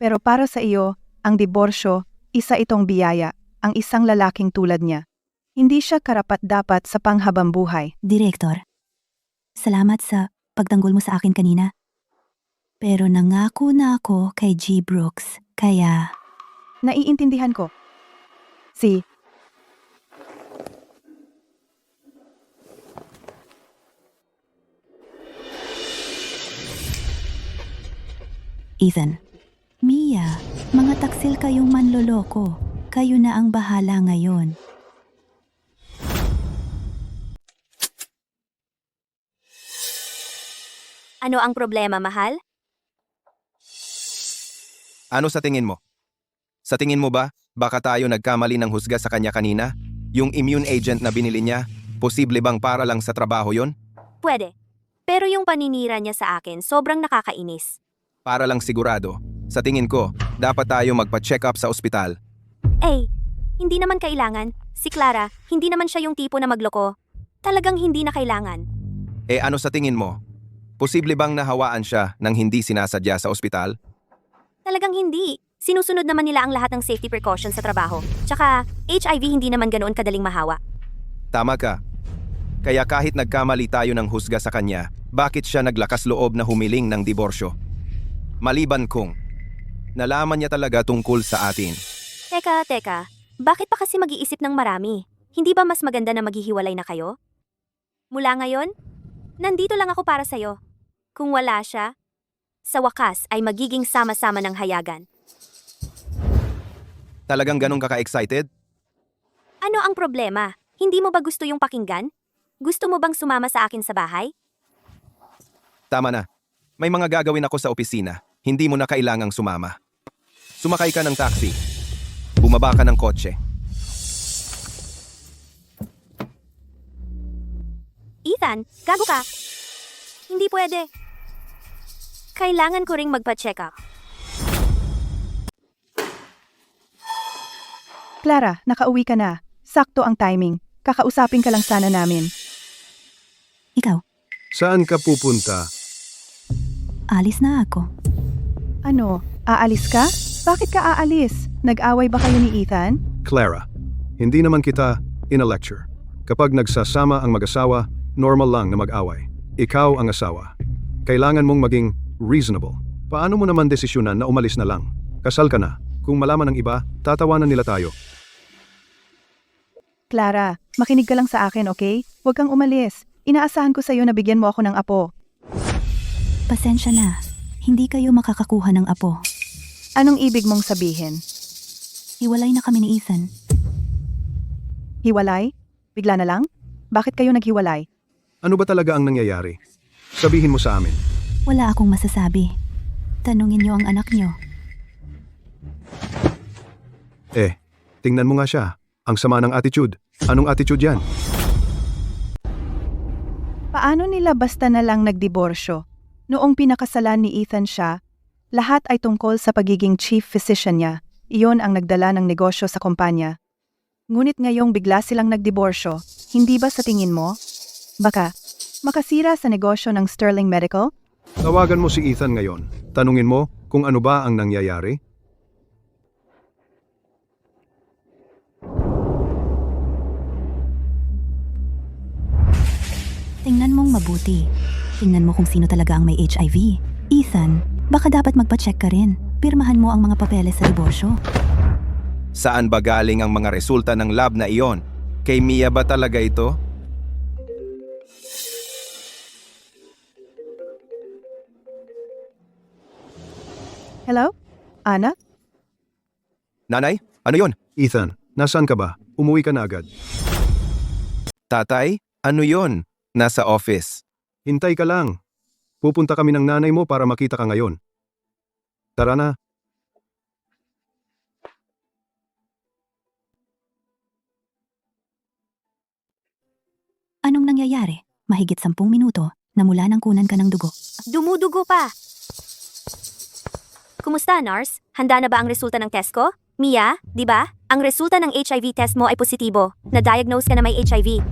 Pero para sa iyo, ang diborsyo, isa itong biyaya, ang isang lalaking tulad niya. Hindi siya karapat-dapat sa panghabang buhay. Direktor, salamat sa pagtanggol mo sa akin kanina. Pero nangako na ako kay G. Brooks, kaya Naiintindihan ko. Ethan, Mia, mga taksil kayong manloloko. Kayo na ang bahala ngayon. Ano ang problema, mahal? Ano sa tingin mo? Sa tingin mo ba, baka tayo nagkamali ng husga sa kanya kanina? Yung immune agent na binili niya, posible bang para lang sa trabaho yon? Pwede. Pero yung paninira niya sa akin, sobrang nakakainis. Para lang sigurado, sa tingin ko, dapat tayo magpa-check up sa ospital. Eh, hindi naman kailangan. Si Clara, hindi naman siya yung tipo na magloko. Talagang hindi na kailangan. Eh ano sa tingin mo? Posible bang nahawaan siya nang hindi sinasadya sa ospital? Talagang hindi. Sinusunod naman nila ang lahat ng safety precautions sa trabaho. Tsaka, HIV hindi naman ganoon kadaling mahawa. Tama ka. Kaya kahit nagkamali tayo ng husga sa kanya, bakit siya naglakas loob na humiling ng diborsyo? Maliban kung nalaman niya talaga tungkol sa atin. Teka. Bakit pa kasi mag-iisip ng marami? Hindi ba mas maganda na maghihiwalay na kayo? Mula ngayon, nandito lang ako para sa'yo. Kung wala siya, sa wakas ay magiging sama-sama ng hayagan. Talagang ganun ka ka-excited? Ano ang problema? Hindi mo ba gusto yung pakinggan? Gusto mo bang sumama sa akin sa bahay? Tama na. May mga gagawin ako sa opisina. Hindi mo na kailangang sumama. Sumakay ka ng taxi. Bumaba ka ng kotse. Ethan, gago ka. Hindi pwede. Kailangan ko ring magpa-check up. Clara, nakauwi ka na. Sakto ang timing. Kakausapin ka lang sana namin. Ikaw, Saan ka pupunta? alis na ako. Ano, aalis ka? Bakit ka aalis? Nag-away ba kayo ni Ethan? Clara, hindi naman kita ina-lecture. Kapag nagsasama ang mag-asawa, normal lang na mag-away. Ikaw ang asawa. Kailangan mong maging reasonable. Paano mo naman desisyonan na umalis na lang? Kasal ka na. Kung malaman ng iba, tatawanan nila tayo. Clara, makinig ka lang sa akin, okay? Huwag kang umalis. Inaasahan ko sa'yo na bigyan mo ako ng apo. Pasensya na. Hindi kayo makakakuha ng apo. Anong ibig mong sabihin? Hiwalay na kami ni Ethan. Hiwalay? Bigla na lang? Bakit kayo naghiwalay? Ano ba talaga ang nangyayari? Sabihin mo sa amin. Wala akong masasabi. Tanungin niyo ang anak niyo. Tingnan mo nga siya. Ang sama ng attitude. Anong attitude yan? Paano nila basta na lang nagdiborsyo? Noong pinakasalan ni Ethan siya, lahat ay tungkol sa pagiging chief physician niya. Iyon ang nagdala ng negosyo sa kumpanya. Ngunit ngayong bigla silang nagdiborsyo, hindi ba sa tingin mo? Baka, makasira sa negosyo ng Sterling Medical? Tawagan mo si Ethan ngayon. Tanungin mo kung ano ba ang nangyayari. Tingnan mong mabuti. Tingnan mo kung sino talaga ang may HIV. Ethan, baka dapat magpa-check ka rin. Pirmahan mo ang mga papeles sa diborsyo. Saan ba galing ang mga resulta ng lab na iyon? Kay Mia ba talaga ito? Hello? Ana? Nanay, ano yon? Ethan, nasaan ka ba? Umuwi ka na agad. Tatay, ano yon? Nasa office. Hintay ka lang. Pupunta kami ng nanay mo para makita ka ngayon. Tara na. Anong nangyayari? Mahigit 10 minuto na mula nang kunan ka ng dugo. Dumudugo pa. Kumusta, nurse? Handa na ba ang resulta ng test ko? Mia, di ba? Ang resulta ng HIV test mo ay positibo. Na-diagnose ka na may HIV.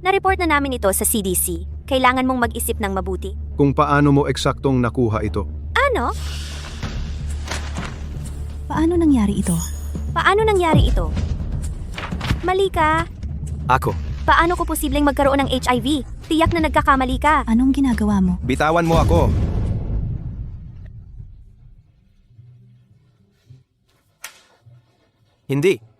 Na-report na namin ito sa CDC. Kailangan mong mag-isip ng mabuti. Kung paano mo eksaktong nakuha ito. Ano? Paano nangyari ito? Paano nangyari ito? Mali ka. Ako. Paano ko posibleng magkaroon ng HIV? Tiyak na nagkakamali ka. Anong ginagawa mo? Bitawan mo ako. Hindi.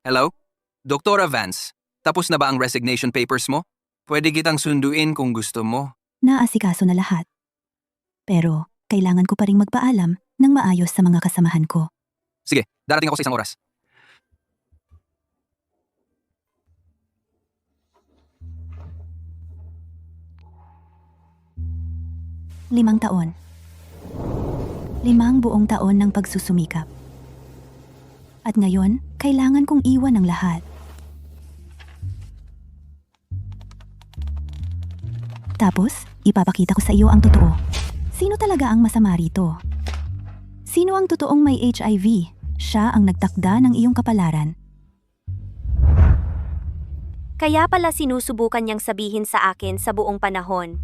Hello? Dr. Vance, tapos na ba ang resignation papers mo? Pwede kitang sunduin kung gusto mo. Naasikaso na lahat. Pero, kailangan ko pa ring magpaalam ng maayos sa mga kasamahan ko. Sige, darating ako sa isang oras. Limang taon. 5 buong taon ng pagsusumikap. At ngayon, kailangan kong iwan ang lahat. Tapos, ipapakita ko sa iyo ang totoo. Sino talaga ang masama rito? Sino ang totoong may HIV? Siya ang nagtakda ng iyong kapalaran. Kaya pala sinusubukan niyang sabihin sa akin sa buong panahon.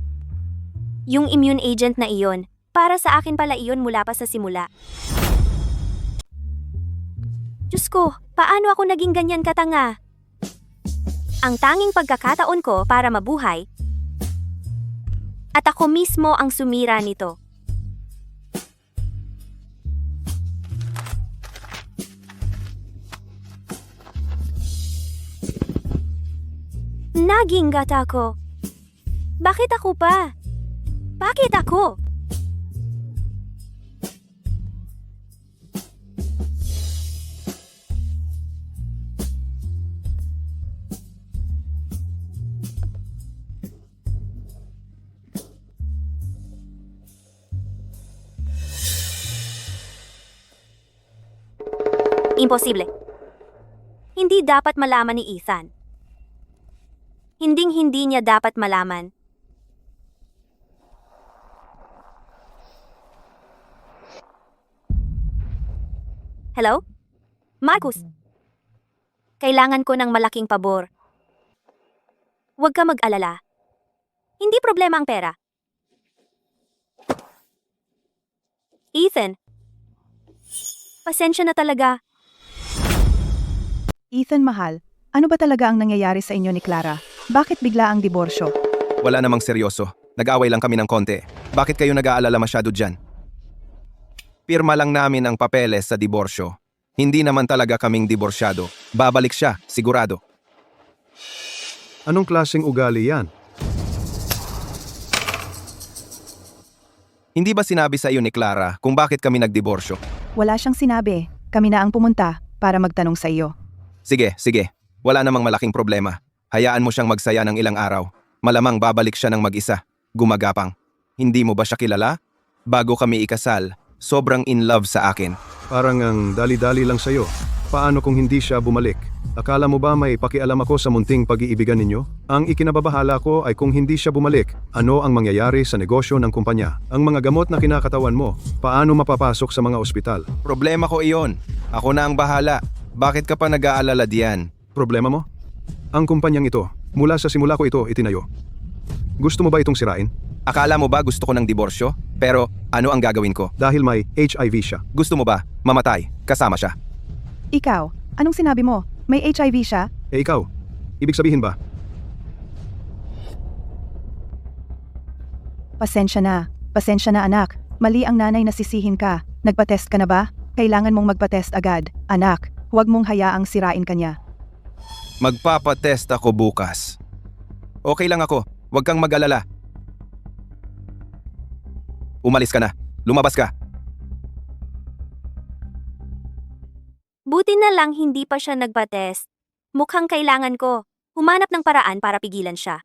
Yung immune agent na iyon, para sa akin pala iyon mula pa sa simula. Diyos ko, paano ako naging ganyan katanga? Ang tanging pagkakataon ko para mabuhay, at ako mismo ang sumira nito. Naging gata ko. Bakit ako pa? Bakit ako? Imposible. Hindi dapat malaman ni Ethan. Hinding-hindi niya dapat malaman. Hello? Marcus? Kailangan ko ng malaking pabor. Huwag ka mag-alala. Hindi problema ang pera. Ethan? Pasensya na talaga. Ethan, mahal, ano ba talaga ang nangyayari sa inyo ni Clara? Bakit bigla ang diborsyo? Wala namang seryoso. Nag-away lang kami ng konti. Bakit kayo nag-aalala masyado dyan? Pirma lang namin ang papeles sa diborsyo. Hindi naman talaga kaming diborsyado. Babalik siya, sigurado. Anong klaseng ugali yan? Hindi ba sinabi sa iyo ni Clara kung bakit kami nagdiborsyo? Wala siyang sinabi. Kami na ang pumunta para magtanong sa iyo. Sige, sige. Wala namang malaking problema. Hayaan mo siyang magsaya ng ilang araw. Malamang babalik siya ng mag-isa. Gumagapang. Hindi mo ba siya kilala? Bago kami ikasal, sobrang in love sa akin. Parang ang dali-dali lang sa'yo. Paano kung hindi siya bumalik? Akala mo ba may pakialam ako sa munting pag-iibigan ninyo? Ang ikinababahala ko ay kung hindi siya bumalik, ano ang mangyayari sa negosyo ng kumpanya? Ang mga gamot na kinakatawan mo, paano mapapasok sa mga ospital? Problema ko iyon. Ako na ang bahala. Bakit ka pa nag-aalala diyan? Problema mo? Ang kumpanyang ito, mula sa simula ko ito itinayo. Gusto mo ba itong sirain? Akala mo ba gusto ko ng diborsyo? Pero ano ang gagawin ko? Dahil may HIV siya. Gusto mo ba mamatay kasama siya? Ikaw, anong sinabi mo? May HIV siya? Eh ikaw, ibig sabihin ba? Pasensya na anak. Mali ang nanay na sisihin ka. Nagpa-test ka na ba? Kailangan mong magpa-test agad. Anak, huwag mong hayaang sirain kanya. Magpapatest ako bukas. Okay lang ako. Huwag kang mag-alala. Umalis ka na. Lumabas ka. Buti na lang hindi pa siya nagpa-test. Mukhang kailangan ko. Humanap ng paraan para pigilan siya.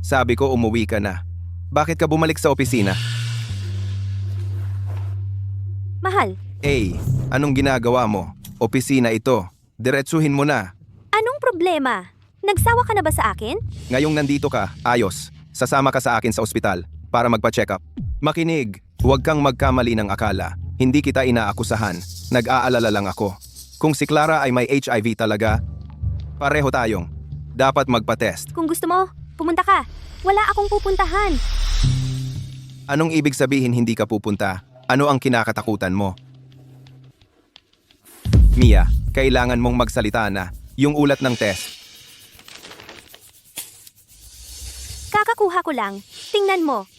Sabi ko umuwi ka na. Bakit ka bumalik sa opisina? Mahal, Anong ginagawa mo? Opisina ito. Diretsuhin mo na. anong problema? Nagsawa ka na ba sa akin? Ngayong nandito ka, ayos. Sasama ka sa akin sa ospital para magpa-check up. Makinig, huwag kang magkamali ng akala. Hindi kita inaakusahan. Nag-aalala lang ako. Kung si Clara ay may HIV talaga, pareho tayong. Dapat magpa-test. Kung gusto mo, pumunta ka. Wala akong pupuntahan. Anong ibig sabihin hindi ka pupunta? Ano ang kinakatakutan mo? Mia, kailangan mong magsalita na. Yung ulat ng test. Kakakuha ko lang. Tingnan mo.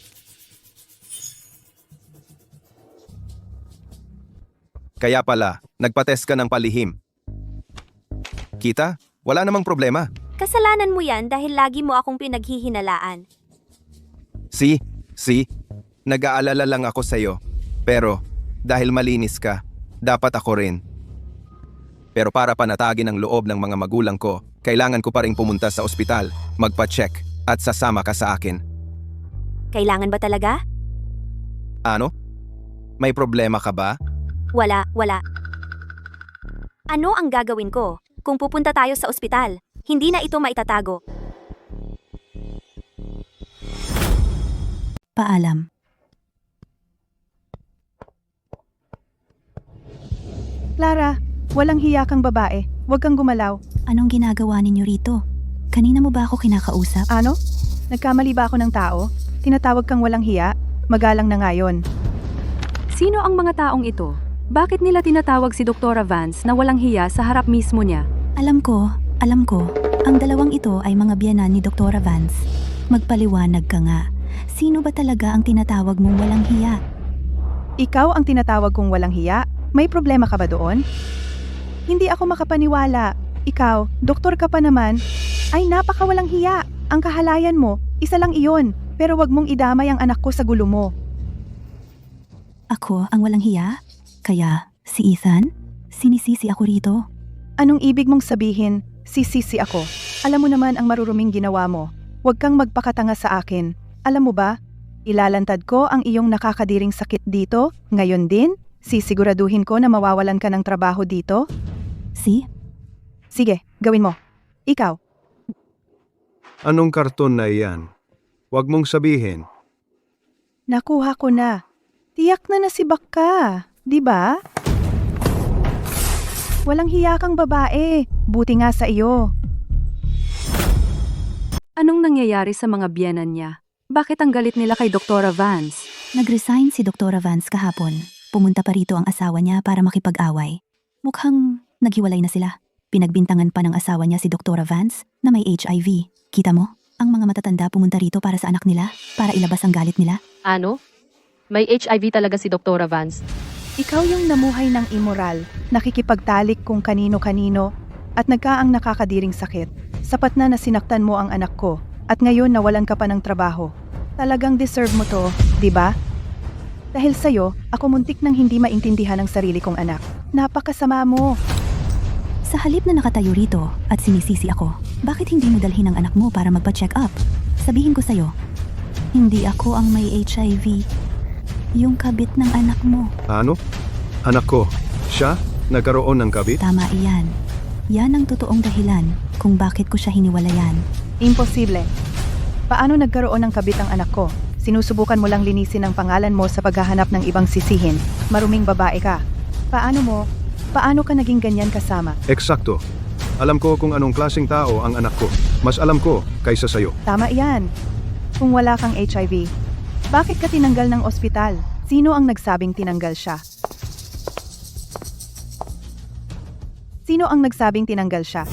Kaya pala, nagpa-test ka ng palihim. kita, wala namang problema. Kasalanan mo yan dahil lagi mo akong pinaghihinalaan. Si, nag-aalala lang ako sa'yo. Pero, dahil malinis ka, dapat ako rin. Pero para panatagin ang loob ng mga magulang ko, kailangan ko pa rin pumunta sa ospital, magpa-check, at sasama ka sa akin. Kailangan ba talaga? Ano? May problema ka ba? Wala. Ano ang gagawin ko kung pupunta tayo sa ospital? Hindi na ito maitatago. Paalam. Clara, walang hiya kang babae. Huwag kang gumalaw. Anong ginagawa ninyo rito? Kanina mo ba ako kinakausap? Ano? Nagkamali ba ako ng tao? Tinatawag kang walang hiya? Magalang na ngayon. Sino ang mga taong ito? Bakit nila tinatawag si Dr. Vance na walang hiya sa harap mismo niya? Alam ko. Ang dalawang ito ay mga biyanan ni Dr. Vance. Magpaliwanag ka nga. Sino ba talaga ang tinatawag mong walang hiya? Ikaw ang tinatawag kong walang hiya? May problema ka ba doon? Hindi ako makapaniwala. Ikaw, doktor ka pa naman. Ay napakawalang hiya. Ang kahalayan mo, isa lang iyon. Pero wag mong idamay ang anak ko sa gulo mo. Ako ang walang hiya? Kaya, si Ethan? Sinisisi ako rito. Anong ibig mong sabihin, sisisi ako? Alam mo naman ang maruruming ginawa mo. Huwag kang magpakatanga sa akin. Alam mo ba, ilalantad ko ang iyong nakakadiring sakit dito, ngayon din. Sisiguraduhin ko na mawawalan ka ng trabaho dito. Sige, gawin mo. Ikaw. Anong karton na iyan? Huwag mong sabihin. Nakuha ko na. Tiyak na nasibak ka, di ba? Walang hiya kang babae. Buti nga sa iyo. Anong nangyayari sa mga biyanan niya? Bakit ang galit nila kay Dr. Vance? Nag-resign si Dr. Vance kahapon. Pumunta pa rito ang asawa niya para makipag-away. Mukhang naghiwalay na sila. Pinagbintangan pa ng asawa niya si Dr. Vance na may HIV. Kita mo? Ang mga matatanda pumunta rito para sa anak nila, para ilabas ang galit nila. Ano? May HIV talaga si Dr. Vance. Ikaw yung namuhay ng immoral, nakikipagtalik kung kanino-kanino, at nagkaang nakakadiring sakit. Sapat na nasinaktan mo ang anak ko, at ngayon nawalan ka pa ng trabaho. Talagang deserve mo to, di ba? Dahil sa'yo, ako muntik nang hindi maintindihan ang sarili kong anak. Napakasama mo. Sa halip na nakatayo rito at sinisisi ako, bakit hindi mo dalhin ang anak mo para magpa-check up? Sabihin ko sa'yo, hindi ako ang may HIV. Yung kabit ng anak mo. Ano? Anak ko, siya? Nagkaroon ng kabit? Tama iyan. Yan ang totoong dahilan kung bakit ko siya hiniwalayan. Imposible. Paano nagkaroon ng kabit ang anak ko? Sinusubukan mo lang linisin ang pangalan mo sa paghahanap ng ibang sisihin. Maruming babae ka. Paano ka naging ganyan kasama? Eksakto. Alam ko kung anong klaseng tao ang anak ko. Mas alam ko kaysa sayo. Tama iyan. Kung wala kang HIV, bakit ka tinanggal ng ospital? Sino ang nagsabing tinanggal siya? Sino ang nagsabing tinanggal siya?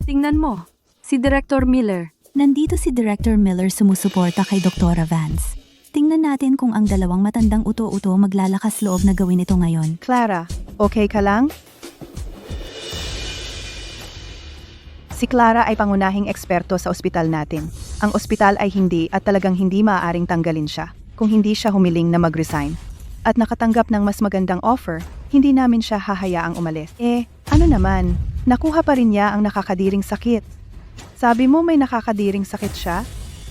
Tingnan mo, si Director Miller. Nandito si Director Miller sumusuporta kay Dr. Vance. Tingnan natin kung ang dalawang matandang uto-uto maglalakas loob na gawin ito ngayon. Clara, okay ka lang? Si Clara ay pangunahing eksperto sa ospital natin. Ang ospital ay hindi at talagang hindi maaaring tanggalin siya kung hindi siya humiling na mag-resign. At nakatanggap ng mas magandang offer, hindi namin siya hahayaang umalis. Ano naman, nakuha pa rin niya ang nakakadiring sakit. Sabi mo may nakakadiring sakit siya?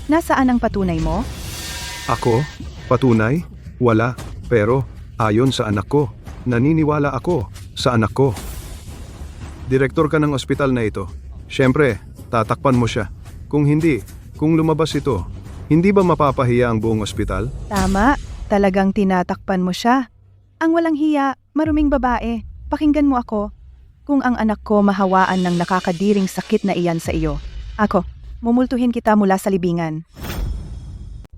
Nasaan ang patunay mo? Ako? Patunay? Wala. Pero, ayon sa anak ko, naniniwala ako sa anak ko. Direktor ka ng ospital na ito. Siyempre, tatakpan mo siya. Kung hindi, kung lumabas ito, hindi ba mapapahiya ang buong ospital? Tama, talagang tinatakpan mo siya. Ang walang hiya, maruming babae, pakinggan mo ako. Kung ang anak ko mahawaan ng nakakadiring sakit na iyan sa iyo, ako, mumultuhin kita mula sa libingan.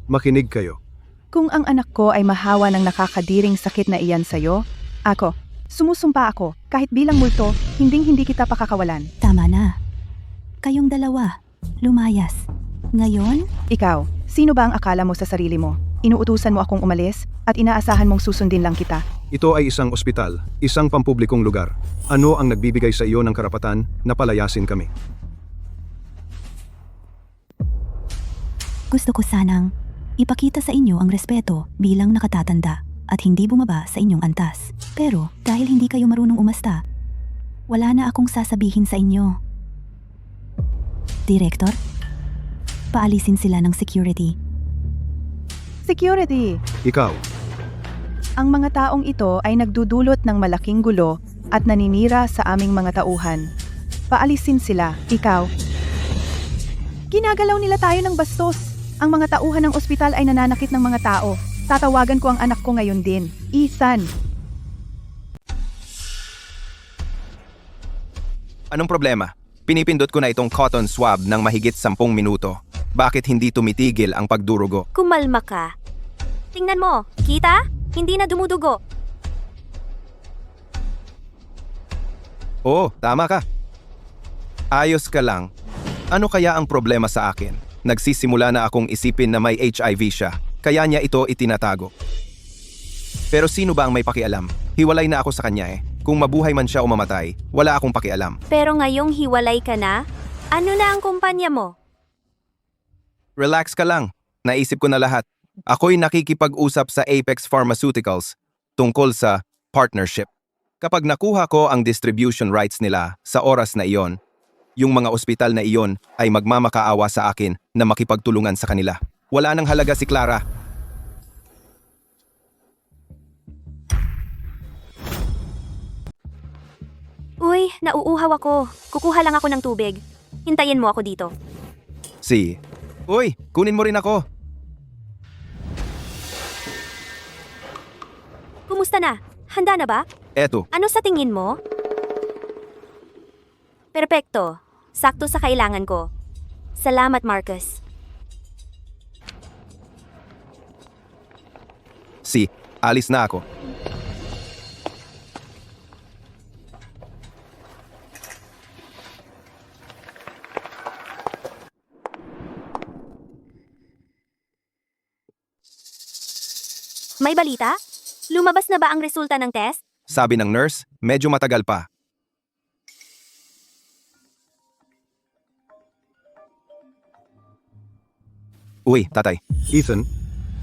Makinig kayo. Kung ang anak ko ay mahawa ng nakakadiring sakit na iyan sa iyo, ako, sumusumpa ako, kahit bilang multo, hindi kita pakakawalan. Tama na. Kayong dalawa, lumayas. Ngayon, Ikaw, sino ba ang akala mo sa sarili mo? Inuutusan mo akong umalis at inaasahan mong susundin lang kita. Ito ay isang ospital, isang pampublikong lugar. Ano ang nagbibigay sa iyo ng karapatan na palayasin kami? Gusto ko sanang ipakita sa inyo ang respeto bilang nakatatanda at hindi bumaba sa inyong antas. Pero dahil hindi kayo marunong umasta, wala na akong sasabihin sa inyo. Director, paalisin sila ng security. Security! Ikaw, Ang mga taong ito ay nagdudulot ng malaking gulo at naninira sa aming mga tauhan. Paalisin sila, ikaw. Ginagalaw nila tayo ng bastos. Ang mga tauhan ng ospital ay nananakit ng mga tao. Tatawagan ko ang anak ko ngayon din. Ethan! Anong problema? Pinipindot ko na itong cotton swab ng mahigit 10 minuto. Bakit hindi tumitigil ang pagdurugo? Kumalma ka. Tingnan mo, kita? Hindi na dumudugo. Oo, tama ka. Ayos ka lang. Ano kaya ang problema sa akin? Nagsisimula na akong isipin na may HIV siya, kaya niya ito itinatago. Pero sino ba ang may pakialam? Hiwalay na ako sa kanya eh. Kung mabuhay man siya o mamatay, wala akong pakialam. Pero ngayong hiwalay ka na, ano na ang kumpanya mo? Relax ka lang. Naisip ko na lahat. Ako'y nakikipag-usap sa Apex Pharmaceuticals tungkol sa partnership. Kapag nakuha ko ang distribution rights nila sa oras na iyon, yung mga ospital na iyon ay magmamakaawa sa akin na makipagtulungan sa kanila. Wala nang halaga si Clara. Uy, nauuhaw ako. Kukuha lang ako ng tubig. Hintayin mo ako dito. Uy, kunin mo rin ako. Kumusta na? Handa na ba? Eto, Ano sa tingin mo? Perpekto. Sakto sa kailangan ko. Salamat, Marcus. alis na ako. May balita? Lumabas na ba ang resulta ng test? Sabi ng nurse, medyo matagal pa. Uy, tatay.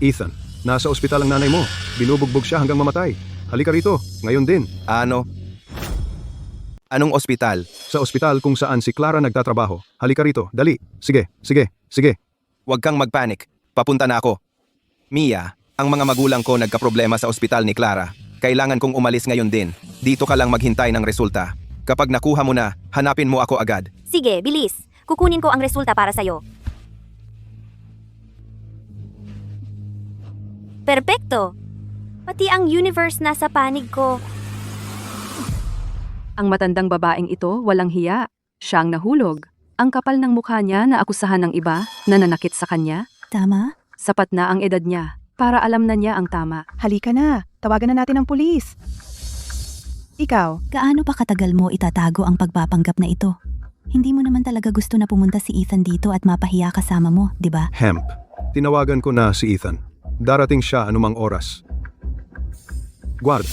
Ethan, nasa ospital ang nanay mo. Binubugbog siya hanggang mamatay. Halika rito, ngayon din. Ano? Anong ospital? Sa ospital kung saan si Clara nagtatrabaho. Halika rito, dali. Sige. Huwag kang magpanik. Papunta na ako. Mia, ang mga magulang ko nagkaproblema sa ospital ni Clara. Kailangan kong umalis ngayon din. Dito ka lang maghintay ng resulta. Kapag nakuha mo na, hanapin mo ako agad. Sige, bilis. Kukunin ko ang resulta para sa'yo. Perpekto! Pati ang universe nasa panig ko. Ang matandang babaeng ito walang hiya. Siyang nahulog. Ang kapal ng mukha niya na akusahan ng iba na nanakit sa kanya. Tama? Sapat na ang edad niya para alam na niya ang tama. Halika na, tawagan na natin ang pulis. Ikaw, Gaano pa katagal mo itatago ang pagpapanggap na ito? Hindi mo naman talaga gusto na pumunta si Ethan dito at mapahiya kasama mo, di ba? Hemp. Tinawagan ko na si Ethan. Darating siya anumang oras. Guard,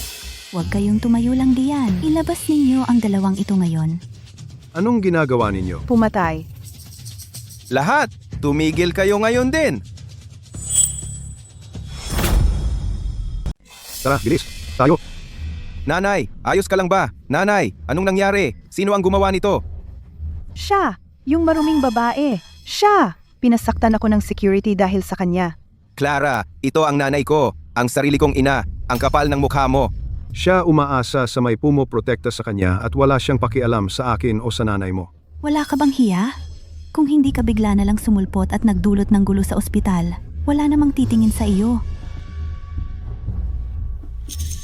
Huwag kayong tumayo lang diyan. Ilabas ninyo ang dalawang ito ngayon. anong ginagawa ninyo? pumatay. Lahat, tumigil kayo ngayon din. Tara, bilis. Tayo. Nanay, ayos ka lang ba? Nanay, anong nangyari? Sino ang gumawa nito? Siya, yung maruming babae. Siya! Pinasaktan ako ng security dahil sa kanya. Clara, ito ang nanay ko, ang sarili kong ina, ang kapal ng mukha mo. Siya umaasa sa may pumoprotekta sa kanya at wala siyang pakialam sa akin o sa nanay mo. Wala ka bang hiya? Kung hindi ka bigla na lang sumulpot at nagdulot ng gulo sa ospital, wala namang titingin sa iyo.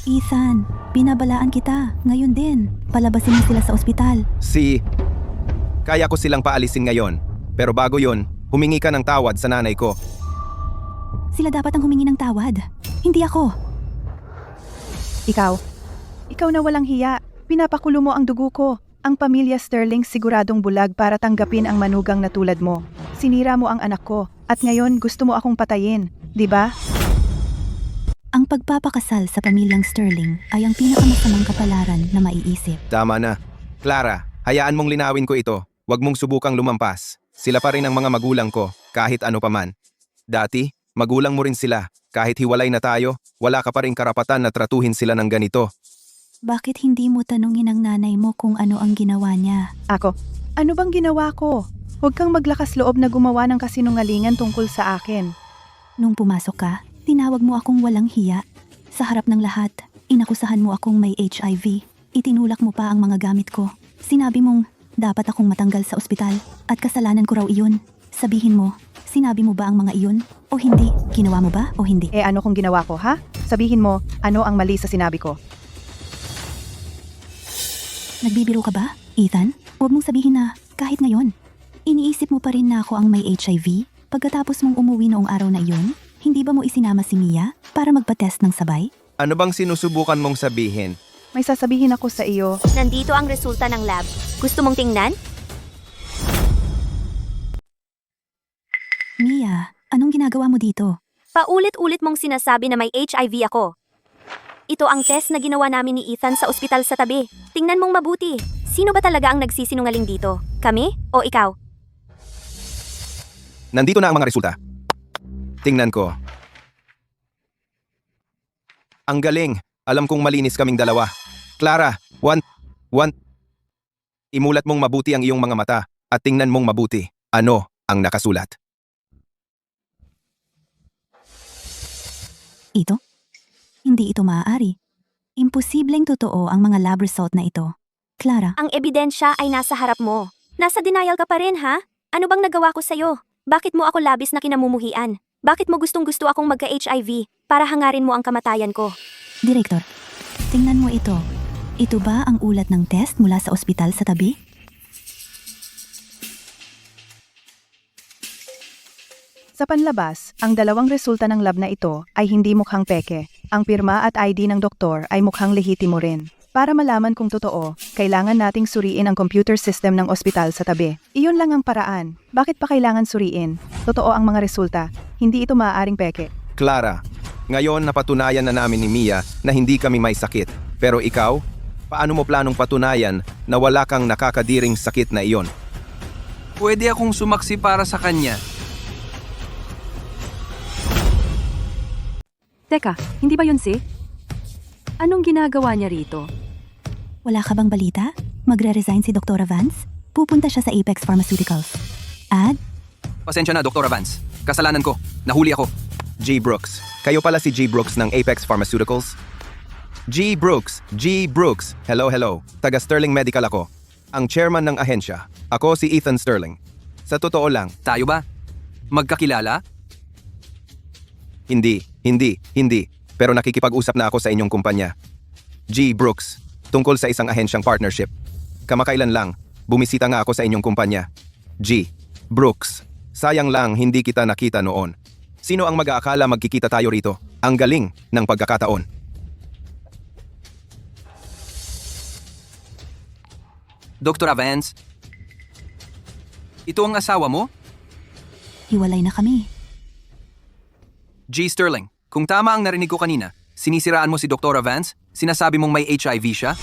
Ethan, binabalaan kita. Ngayon din, palabasin mo sila sa ospital. Kaya ko silang paalisin ngayon. Pero bago yon, humingi ka ng tawad sa nanay ko. Sila dapat ang humingi ng tawad. Hindi ako. Ikaw na walang hiya. Pinapakulo mo ang dugo ko. Ang pamilya Sterling siguradong bulag para tanggapin ang manugang na tulad mo. Sinira mo ang anak ko at ngayon gusto mo akong patayin, di ba? Ang pagpapakasal sa pamilyang Sterling ay ang pinakamasamang kapalaran na maiisip. Tama na. Clara, hayaan mong linawin ko ito. Huwag mong subukang lumampas. Sila pa rin ang mga magulang ko, kahit ano paman. Dati, magulang mo rin sila. Kahit hiwalay na tayo, wala ka pa rin karapatan na tratuhin sila ng ganito. Bakit hindi mo tanungin ang nanay mo kung ano ang ginawa niya? Ako, ano bang ginawa ko? Huwag kang maglakas loob na gumawa ng kasinungalingan tungkol sa akin. Nung pumasok ka, tinawag mo akong walang hiya. Sa harap ng lahat, inakusahan mo akong may HIV. Itinulak mo pa ang mga gamit ko. Sinabi mong dapat akong matanggal sa ospital at kasalanan ko raw iyon. Sabihin mo, sinabi mo ba ang mga iyon o hindi? Ginawa mo ba o hindi? Ano kung ginawa ko, ha? Sabihin mo, ano ang mali sa sinabi ko? Nagbibiro ka ba, Ethan? Huwag mong sabihin na kahit ngayon. Iniisip mo pa rin na ako ang may HIV? Pagkatapos mong umuwi noong araw na iyon, hindi ba mo isinama si Mia para magpa-test ng sabay? Ano bang sinusubukan mong sabihin? May sasabihin ako sa iyo. Nandito ang resulta ng lab. Gusto mong tingnan? Mia, anong ginagawa mo dito? Paulit-ulit mong sinasabi na may HIV ako. Ito ang test na ginawa namin ni Ethan sa ospital sa tabi. Tingnan mong mabuti. Sino ba talaga ang nagsisinungaling dito? Kami o ikaw? Nandito na ang mga resulta. Tingnan ko. Ang galing. Alam kong malinis kaming dalawa. Clara, one. Imulat mong mabuti ang iyong mga mata at tingnan mong mabuti. Ano ang nakasulat? Ito? Hindi ito maaari. Imposibleng totoo ang mga lab result na ito. Clara, Ang ebidensya ay nasa harap mo. Nasa denial ka pa rin, ha? Ano bang nagawa ko sa'yo? Bakit mo ako labis na kinamumuhian? Bakit mo gustong-gusto akong magka-HIV para hangarin mo ang kamatayan ko? Direktor, tingnan mo ito. Ito ba ang ulat ng test mula sa ospital sa tabi? Sa panlabas, ang dalawang resulta ng lab na ito ay hindi mukhang peke. Ang pirma at ID ng doktor ay mukhang lehitimo rin. Para malaman kung totoo, kailangan nating suriin ang computer system ng ospital sa tabi. Iyon lang ang paraan. Bakit pa kailangan suriin? Totoo ang mga resulta. Hindi ito maaaring peke. Clara, ngayon napatunayan na namin ni Mia na hindi kami may sakit. Pero ikaw, paano mo planong patunayan na wala kang nakakadiring sakit na iyon? Pwede akong sumaksi para sa kanya. Teka, hindi ba yun si? Anong ginagawa niya rito? Wala ka bang balita? Magre-resign si Dr. Vance? Pupunta siya sa Apex Pharmaceuticals. At Pasensya na, Dr. Vance. Kasalanan ko. Nahuli ako. G. Brooks. Kayo pala si G. Brooks ng Apex Pharmaceuticals? G. Brooks. Hello. Taga Sterling Medical ako. Ang chairman ng ahensya. Ako si Ethan Sterling. Sa totoo lang, Tayo ba? Magkakilala? hindi. Pero nakikipag-usap na ako sa inyong kumpanya. G. Brooks. Tungkol sa isang ahensyang partnership. Kamakailan lang, bumisita nga ako sa inyong kumpanya. G. Brooks. Sayang lang hindi kita nakita noon. Sino ang mag-aakala magkikita tayo rito? Ang galing ng pagkakataon. Dr. Vance? Ito ang asawa mo? hiwalay na kami. G. Sterling, kung tama ang narinig ko kanina, sinisiraan mo si Dr. Vance? Sinasabi mong may HIV siya?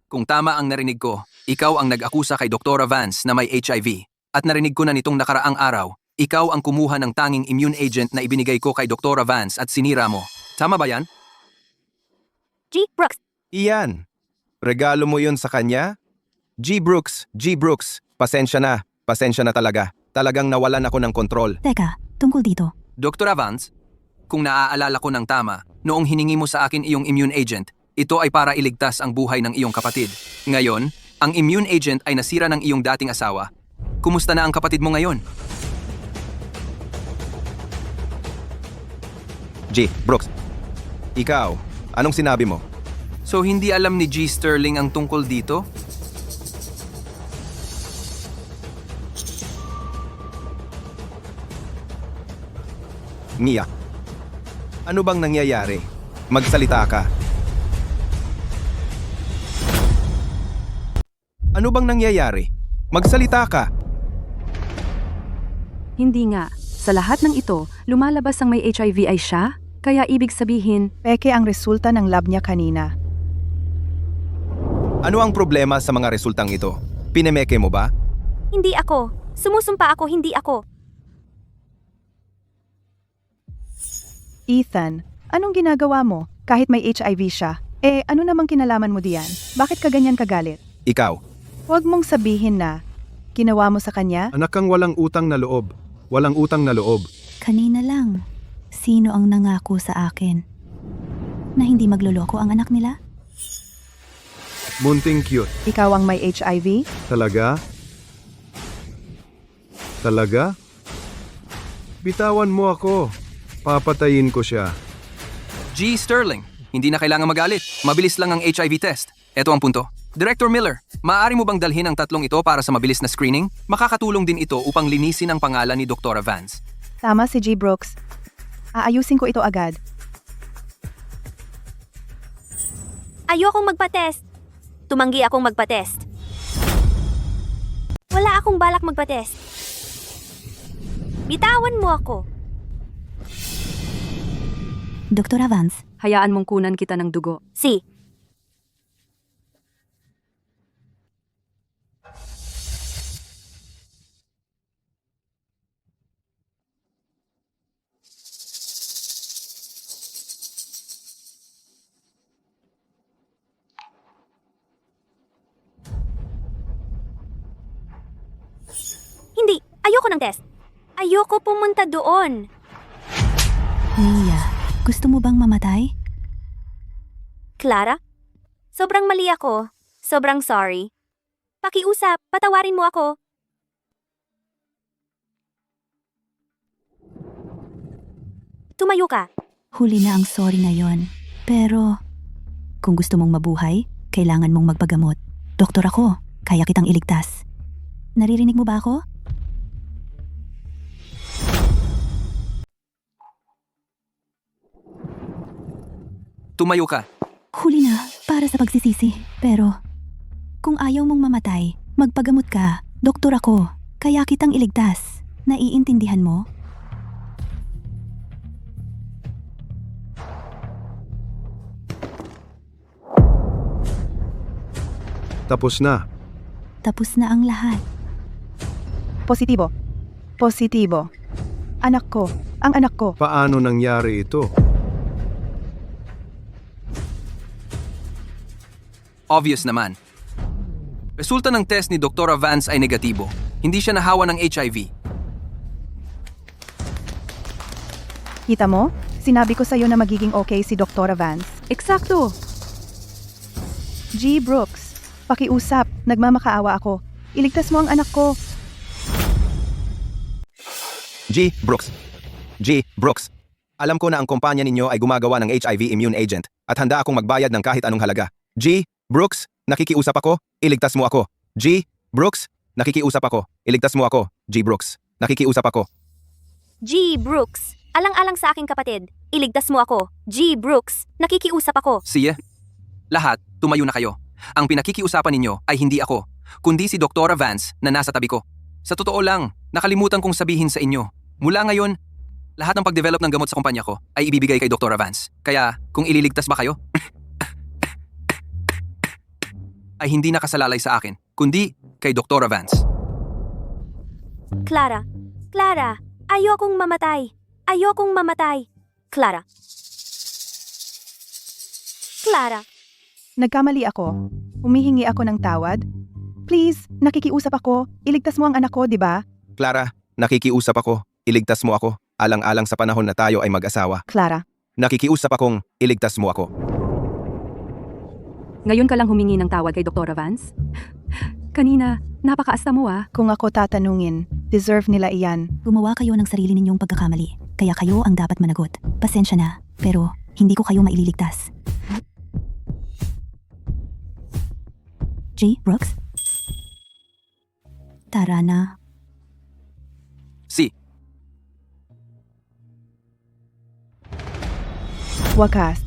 Kung tama ang narinig ko, ikaw ang nag-akusa kay Dr. Vance na may HIV. At narinig ko na nitong nakaraang araw, ikaw ang kumuha ng tanging immune agent na ibinigay ko kay Dr. Vance at sinira mo. Tama ba yan? G. Brooks, Iyan. Regalo mo yun sa kanya? G. Brooks. Pasensya na talaga. Talagang nawalan ako ng kontrol. Teka, tungkol dito. Dr. Vance, kung naaalala ko ng tama, noong hiningi mo sa akin iyong immune agent, ito ay para iligtas ang buhay ng iyong kapatid. Ngayon, ang immune agent ay nasira ng iyong dating asawa. Kumusta na ang kapatid mo ngayon? G. Brooks. Ikaw, anong sinabi mo? So hindi alam ni G. Sterling ang tungkol dito? Mia, ano bang nangyayari? Magsalita ka. Ano bang nangyayari? Magsalita ka. Hindi nga. Sa lahat ng ito, lumalabas ang may HIV ay siya? Kaya ibig sabihin, Peke ang resulta ng lab niya kanina. Ano ang problema sa mga resultang ito? Pinemeke mo ba? Hindi ako. Sumusumpa ako, hindi ako. Ethan, anong ginagawa mo? Kahit may HIV siya. Ano namang kinalaman mo diyan? Bakit ka ganyan kagalit? Ikaw. Huwag mong sabihin na ginawa mo sa kanya? Anak kang walang utang na loob. Walang utang na loob. Kanina lang, sino ang nangako sa akin na hindi magloloko ang anak nila? Munting cute. Ikaw ang may HIV? Talaga? Talaga? Bitawan mo ako. Papatayin ko siya. G. Sterling, hindi na kailangan magalit. Mabilis lang ang HIV test. Ito ang punto. Director Miller, maaari mo bang dalhin ang tatlong ito para sa mabilis na screening? Makakatulong din ito upang linisin ang pangalan ni Dr. Vance. Tama si G. Brooks. Aayusin ko ito agad. Ayokong magpa-test. Tumanggi akong magpa-test. Wala akong balak magpa-test. Bitawan mo ako. Dr. Vance, hayaan mong kunan kita ng dugo. Si. Hindi. Ayoko ng test. Ayoko pumunta doon. Mia, gusto mo bang mamatay? Clara? Sobrang mali ako. Sobrang sorry. Pakiusap, patawarin mo ako. Tumayo ka. Huli na ang sorry ngayon. Pero, kung gusto mong mabuhay, kailangan mong magpagamot. Doktor ako, kaya kitang iligtas. Naririnig mo ba ako? Tumayo ka. Huli na, para sa pagsisisi. Pero, kung ayaw mong mamatay, magpagamot ka. Doktor ako, kaya kitang iligtas. Naiintindihan mo? Tapos na. Tapos na ang lahat. Positibo. Positibo. Anak ko. Ang anak ko. Paano nangyari ito? Obvious naman. Resulta ng test ni Dr. Vance ay negatibo. Hindi siya nahawa ng HIV. Kita mo? Sinabi ko sa'yo na magiging okay si Dr. Vance. Eksakto! G. Brooks, pakiusap. Nagmamakaawa ako. Iligtas mo ang anak ko. G. Brooks. G. Brooks. Alam ko na ang kumpanya ninyo ay gumagawa ng HIV immune agent at handa akong magbayad ng kahit anong halaga. G. Brooks, nakikiusap ako. Iligtas mo ako. G. Brooks, nakikiusap ako. Iligtas mo ako. G. Brooks, nakikiusap ako. G. Brooks, alang-alang sa aking kapatid. Iligtas mo ako. G. Brooks, nakikiusap ako. Siya? Lahat, tumayo na kayo. Ang pinakikiusapan ninyo ay hindi ako, kundi si Dr. Vance na nasa tabi ko. Sa totoo lang, nakalimutan kong sabihin sa inyo. Mula ngayon, lahat ng pag-develop ng gamot sa kumpanya ko ay ibibigay kay Dr. Vance. Kaya, kung ililigtas ba kayo, ay hindi nakasalalay sa akin, kundi kay Dr. Vance. Clara, Clara, ayokong mamatay. Ayokong mamatay. Clara. Clara. Nagkamali ako. Humihingi ako ng tawad. Please, nakikiusap ako. Iligtas mo ang anak ko, di ba? Clara, nakikiusap ako. Iligtas mo ako. Alang-alang sa panahon na tayo ay mag-asawa. Clara. Nakikiusap akong iligtas mo ako. Ngayon ka lang humingi ng tawad kay Dr. Vance? Kanina, napakaasta mo ah. Kung ako tatanungin, deserve nila iyan. Gumawa kayo ng sarili ninyong pagkakamali. Kaya kayo ang dapat managot. Pasensya na, pero hindi ko kayo maililigtas. G. Brooks? Tara na. Si. Wakas.